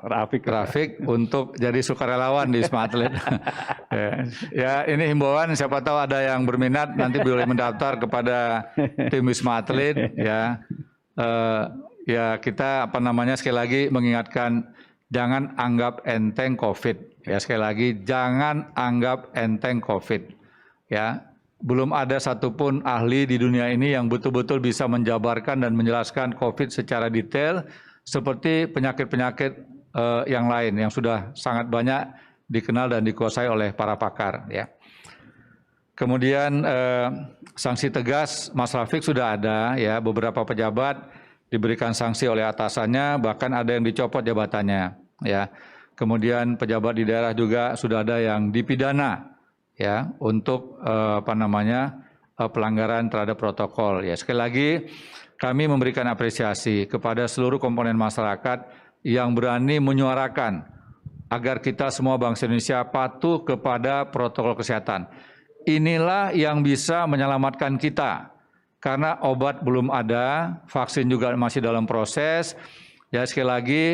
Rafiq untuk jadi sukarelawan di Wisma Atlet. Ya, ini himbauan, siapa tahu ada yang berminat nanti boleh mendaftar kepada tim Wisma Atlet. Ya, ya kita sekali lagi mengingatkan jangan anggap enteng COVID. Ya, sekali lagi jangan anggap enteng COVID. Ya, belum ada satupun ahli di dunia ini yang betul-betul bisa menjabarkan dan menjelaskan COVID secara detail seperti penyakit-penyakit yang lain yang sudah sangat banyak dikenal dan dikuasai oleh para pakar. Ya. Kemudian sanksi tegas, Mas Rafiq sudah ada, ya, beberapa pejabat diberikan sanksi oleh atasannya, bahkan ada yang dicopot jabatannya. Ya. Kemudian pejabat di daerah juga sudah ada yang dipidana, ya, untuk pelanggaran terhadap protokol. Ya, sekali lagi kami memberikan apresiasi kepada seluruh komponen masyarakat yang berani menyuarakan agar kita semua bangsa Indonesia patuh kepada protokol kesehatan. Inilah yang bisa menyelamatkan kita, karena obat belum ada, vaksin juga masih dalam proses. Ya, sekali lagi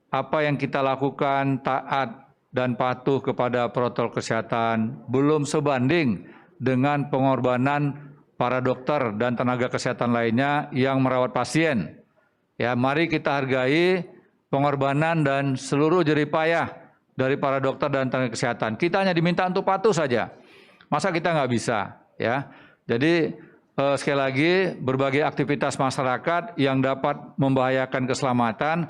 apa yang kita lakukan taat dan patuh kepada protokol kesehatan belum sebanding dengan pengorbanan para dokter dan tenaga kesehatan lainnya yang merawat pasien. Ya, mari kita hargai pengorbanan dan seluruh jerih payah dari para dokter dan tenaga kesehatan. Kita hanya diminta untuk patuh saja. Masa kita nggak bisa? Ya, jadi sekali lagi berbagai aktivitas masyarakat yang dapat membahayakan keselamatan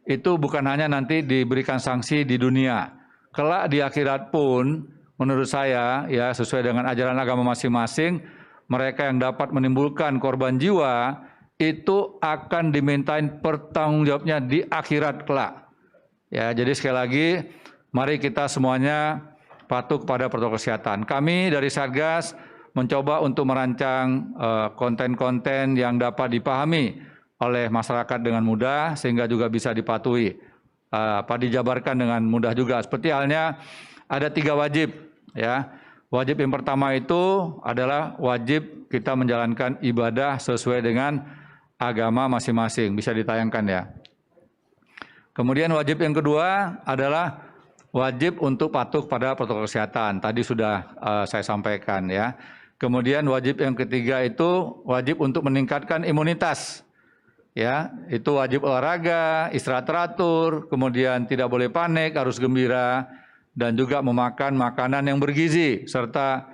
itu bukan hanya nanti diberikan sanksi di dunia. Kelak di akhirat pun, menurut saya, ya sesuai dengan ajaran agama masing-masing, mereka yang dapat menimbulkan korban jiwa itu akan dimintain pertanggungjawabnya di akhirat kelak. Ya, jadi sekali lagi, mari kita semuanya patuh kepada protokol kesehatan. Kami dari Satgas mencoba untuk merancang konten-konten yang dapat dipahami oleh masyarakat dengan mudah sehingga juga bisa dipatuhi, dijabarkan dengan mudah juga. Seperti halnya ada 3 wajib, ya. Wajib yang pertama itu adalah wajib kita menjalankan ibadah sesuai dengan agama masing-masing, bisa ditayangkan ya. Kemudian wajib yang kedua adalah wajib untuk patuh pada protokol kesehatan. Tadi sudah saya sampaikan ya. Kemudian wajib yang ketiga itu wajib untuk meningkatkan imunitas. Ya, itu wajib olahraga, istirahat teratur, kemudian tidak boleh panik, harus gembira, dan juga memakan makanan yang bergizi serta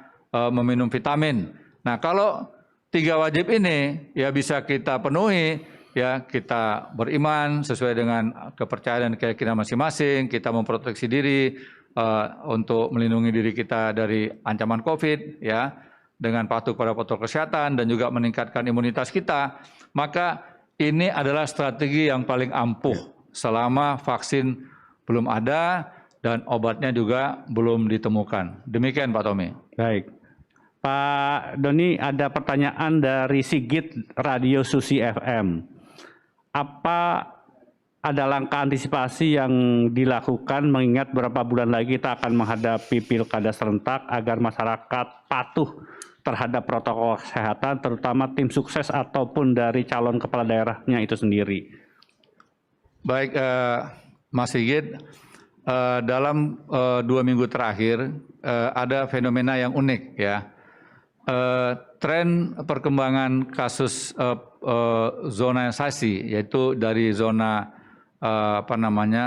meminum vitamin. Nah, kalau 3 wajib ini ya bisa kita penuhi, ya kita beriman sesuai dengan kepercayaan dan keyakinan masing-masing, kita memproteksi diri untuk melindungi diri kita dari ancaman COVID, ya, dengan patuh pada protokol kesehatan dan juga meningkatkan imunitas kita, maka ini adalah strategi yang paling ampuh selama vaksin belum ada dan obatnya juga belum ditemukan. Demikian Pak Tommy. Baik. Pak Doni, ada pertanyaan dari Sigit Radio Susi FM. Apa ada langkah antisipasi yang dilakukan mengingat beberapa bulan lagi kita akan menghadapi pilkada serentak agar masyarakat patuh terhadap protokol kesehatan, terutama tim sukses ataupun dari calon kepala daerahnya itu sendiri? Baik, Mas Sigit, dalam 2 minggu terakhir ada fenomena yang unik ya. Tren perkembangan kasus zonasasi, yaitu dari zona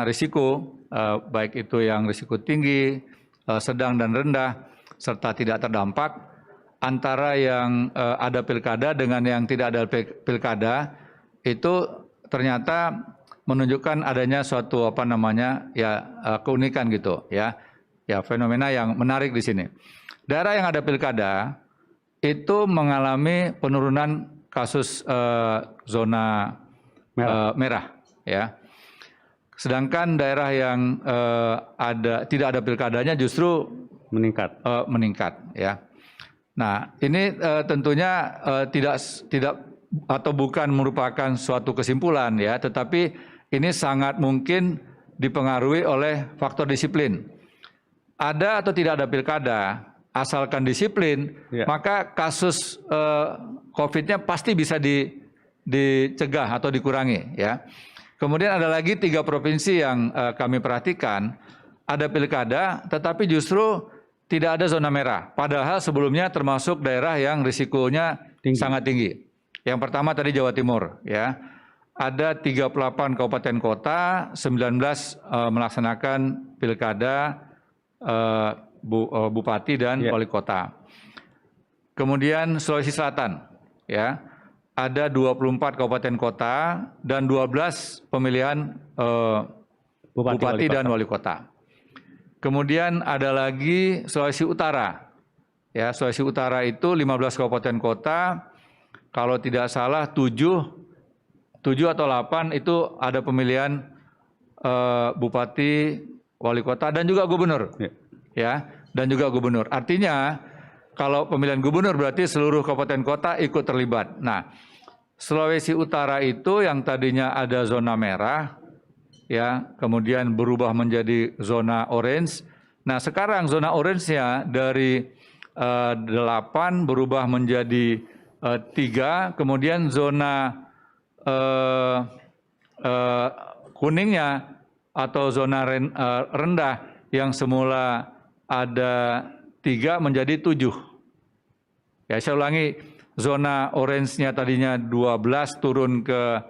risiko, baik itu yang risiko tinggi, sedang dan rendah, serta tidak terdampak, antara yang ada pilkada dengan yang tidak ada pilkada, itu ternyata menunjukkan adanya suatu keunikan gitu ya. Ya, fenomena yang menarik di sini. Daerah yang ada pilkada itu mengalami penurunan kasus zona merah, ya. Sedangkan daerah yang tidak ada pilkadanya justru meningkat, ya. Nah, ini tentunya tidak atau bukan merupakan suatu kesimpulan, ya, tetapi ini sangat mungkin dipengaruhi oleh faktor disiplin. Ada atau tidak ada pilkada, asalkan disiplin, maka kasus COVID-nya pasti bisa dicegah atau dikurangi, ya. Kemudian ada lagi 3 provinsi yang kami perhatikan, ada pilkada, tetapi justru tidak ada zona merah. Padahal sebelumnya termasuk daerah yang risikonya sangat tinggi. Yang pertama tadi Jawa Timur, ya. Ada 38 kabupaten kota, 19 melaksanakan pilkada bupati dan wali kota. Kemudian Sulawesi Selatan, ya. Ada 24 kabupaten kota dan 12 pemilihan bupati dan wali kota. Kemudian ada lagi Sulawesi Utara. Ya, Sulawesi Utara itu 15 kabupaten kota, kalau tidak salah 7 atau 8 itu ada pemilihan bupati, wali kota dan juga gubernur. Ya, dan juga gubernur. Artinya kalau pemilihan gubernur berarti seluruh kabupaten kota ikut terlibat. Nah, Sulawesi Utara itu yang tadinya ada zona merah, ya, kemudian berubah menjadi zona orange. Nah, sekarang zona orange-nya dari 8 berubah menjadi 3, kemudian zona kuningnya atau zona rendah yang semula ada 3 menjadi 7. Ya, saya ulangi, zona orange-nya tadinya 12 turun ke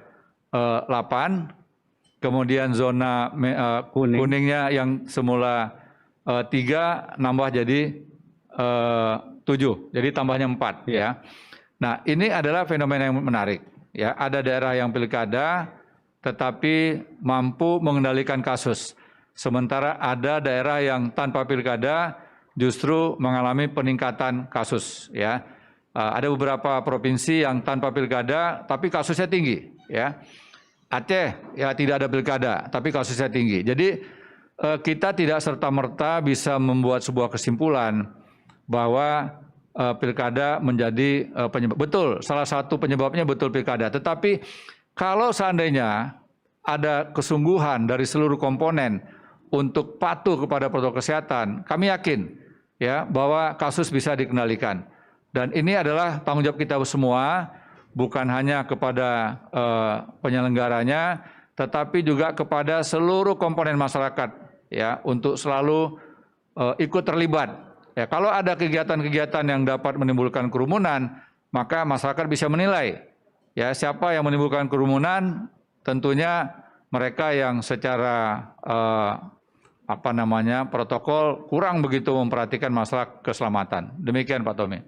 8. Kemudian zona kuningnya yang semula 3 nambah jadi 7, jadi tambahnya 4, ya. Nah, ini adalah fenomena yang menarik, ya. Ada daerah yang pilkada tetapi mampu mengendalikan kasus, sementara ada daerah yang tanpa pilkada justru mengalami peningkatan kasus, ya. Ada beberapa provinsi yang tanpa pilkada tapi kasusnya tinggi, ya. Aceh ya tidak ada pilkada, tapi kasusnya tinggi. Jadi kita tidak serta-merta bisa membuat sebuah kesimpulan bahwa pilkada menjadi penyebab. Betul, salah satu penyebabnya betul pilkada. Tetapi kalau seandainya ada kesungguhan dari seluruh komponen untuk patuh kepada protokol kesehatan, kami yakin ya bahwa kasus bisa dikendalikan. Dan ini adalah tanggung jawab kita semua, bukan hanya kepada penyelenggaranya, tetapi juga kepada seluruh komponen masyarakat, ya, untuk selalu ikut terlibat. Ya, kalau ada kegiatan-kegiatan yang dapat menimbulkan kerumunan, maka masyarakat bisa menilai, ya, siapa yang menimbulkan kerumunan. Tentunya mereka yang secara protokol kurang begitu memperhatikan masalah keselamatan. Demikian Pak Tommy.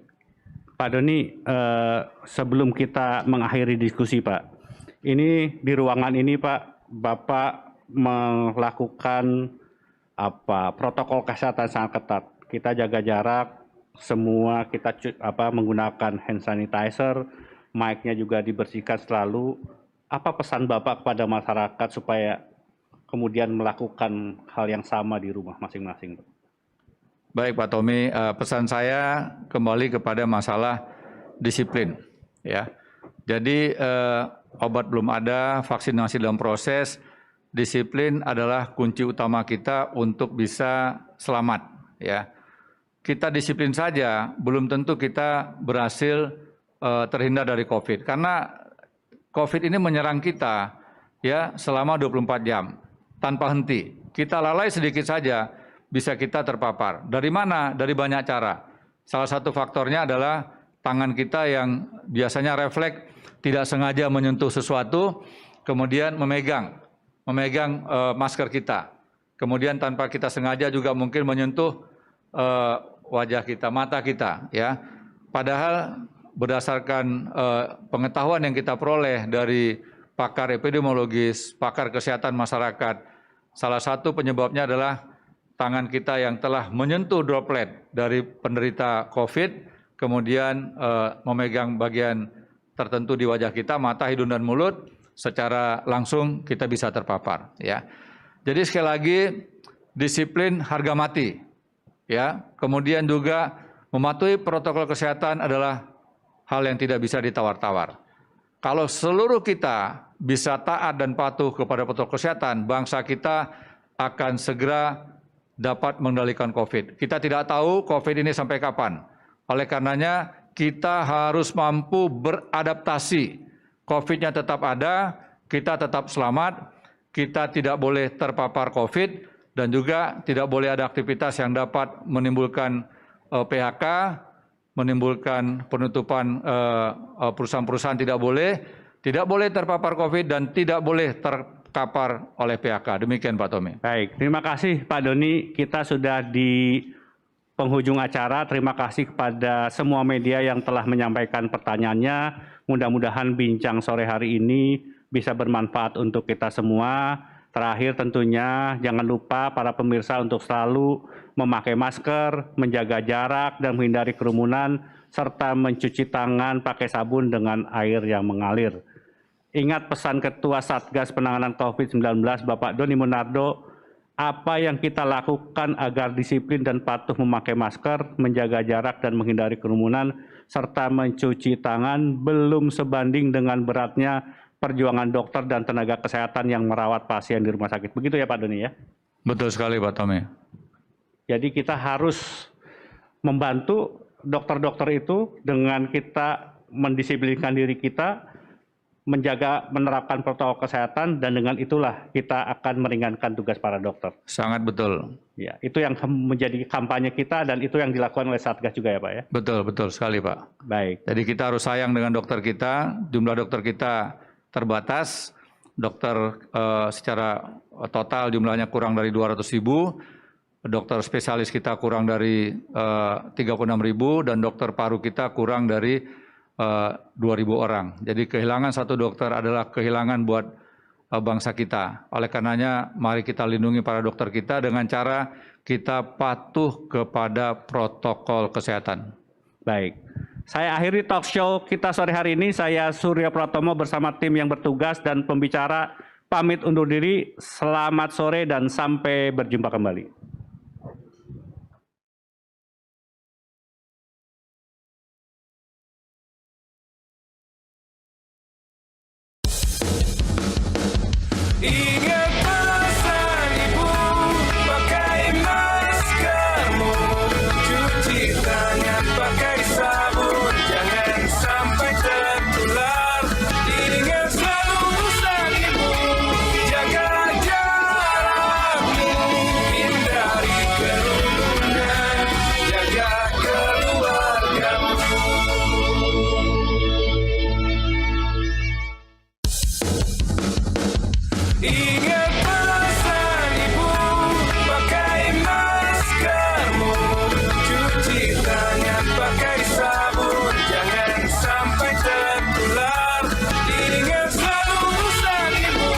Pak Doni, sebelum kita mengakhiri diskusi Pak, ini di ruangan ini Pak, Bapak melakukan protokol kesehatan sangat ketat. Kita jaga jarak, semua kita menggunakan hand sanitizer, mic-nya juga dibersihkan selalu. Apa pesan Bapak kepada masyarakat supaya kemudian melakukan hal yang sama di rumah masing-masing? Baik Pak Tommy, pesan saya kembali kepada masalah disiplin, ya. Jadi obat belum ada, vaksinasi dalam proses, disiplin adalah kunci utama kita untuk bisa selamat, ya. Kita disiplin saja, belum tentu kita berhasil terhindar dari COVID, karena COVID ini menyerang kita ya selama 24 jam tanpa henti. Kita lalai sedikit saja, bisa kita terpapar. Dari mana? Dari banyak cara. Salah satu faktornya adalah tangan kita yang biasanya refleks tidak sengaja menyentuh sesuatu, kemudian memegang masker kita. Kemudian tanpa kita sengaja juga mungkin menyentuh wajah kita, mata kita, ya. Padahal berdasarkan pengetahuan yang kita peroleh dari pakar epidemiologis, pakar kesehatan masyarakat, salah satu penyebabnya adalah tangan kita yang telah menyentuh droplet dari penderita COVID, kemudian memegang bagian tertentu di wajah kita, mata, hidung, dan mulut, secara langsung kita bisa terpapar. Ya. Jadi sekali lagi, disiplin harga mati. Ya. Kemudian juga mematuhi protokol kesehatan adalah hal yang tidak bisa ditawar-tawar. Kalau seluruh kita bisa taat dan patuh kepada protokol kesehatan, bangsa kita akan segera dapat mengendalikan COVID. Kita tidak tahu COVID ini sampai kapan. Oleh karenanya, kita harus mampu beradaptasi. COVID-nya tetap ada, kita tetap selamat, kita tidak boleh terpapar COVID, dan juga tidak boleh ada aktivitas yang dapat menimbulkan PHK, menimbulkan penutupan perusahaan-perusahaan, tidak boleh terpapar COVID, dan tidak boleh terkapar oleh PHK. Demikian Pak Tommy. Baik, terima kasih Pak Doni. Kita sudah di penghujung acara. Terima kasih kepada semua media yang telah menyampaikan pertanyaannya. Mudah-mudahan bincang sore hari ini bisa bermanfaat untuk kita semua. Terakhir tentunya jangan lupa para pemirsa untuk selalu memakai masker, menjaga jarak dan menghindari kerumunan, serta mencuci tangan pakai sabun dengan air yang mengalir. Ingat pesan Ketua Satgas Penanganan COVID-19 Bapak Doni Monardo, apa yang kita lakukan agar disiplin dan patuh memakai masker, menjaga jarak dan menghindari kerumunan, serta mencuci tangan belum sebanding dengan beratnya perjuangan dokter dan tenaga kesehatan yang merawat pasien di rumah sakit. Begitu ya Pak Doni ya? Betul sekali Pak Tommy. Jadi kita harus membantu dokter-dokter itu dengan kita mendisiplinkan diri kita, menerapkan protokol kesehatan, dan dengan itulah kita akan meringankan tugas para dokter. Sangat betul. Ya, itu yang menjadi kampanye kita dan itu yang dilakukan oleh Satgas juga ya Pak ya? Betul sekali Pak. Baik. Jadi kita harus sayang dengan dokter kita, jumlah dokter kita terbatas, dokter secara total jumlahnya kurang dari 200.000, dokter spesialis kita kurang dari 36.000, dan dokter paru kita kurang dari 2.000 orang. Jadi kehilangan satu dokter adalah kehilangan buat bangsa kita. Oleh karenanya mari kita lindungi para dokter kita dengan cara kita patuh kepada protokol kesehatan. Baik. Saya akhiri talk show kita sore hari ini. Saya Surya Pratomo bersama tim yang bertugas dan pembicara pamit undur diri. Selamat sore dan sampai berjumpa kembali. Ingat pesan ibu, pakai maskermu, cuci tangan pakai sabun, jangan sampai tertular. Ingat selalu pesan ibu, jaga jarakmu, hindari kerumunan, jaga keluargamu. Ingat pesan ibu, pakai maskermu, cuci tangan pakai sabun, jangan sampai tertular. Ingat selalu pesan ibu,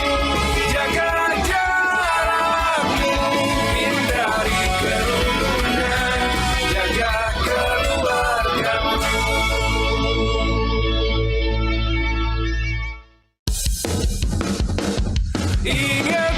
jaga jarakmu, hindari kerumunan, jaga keluargamu. Ingat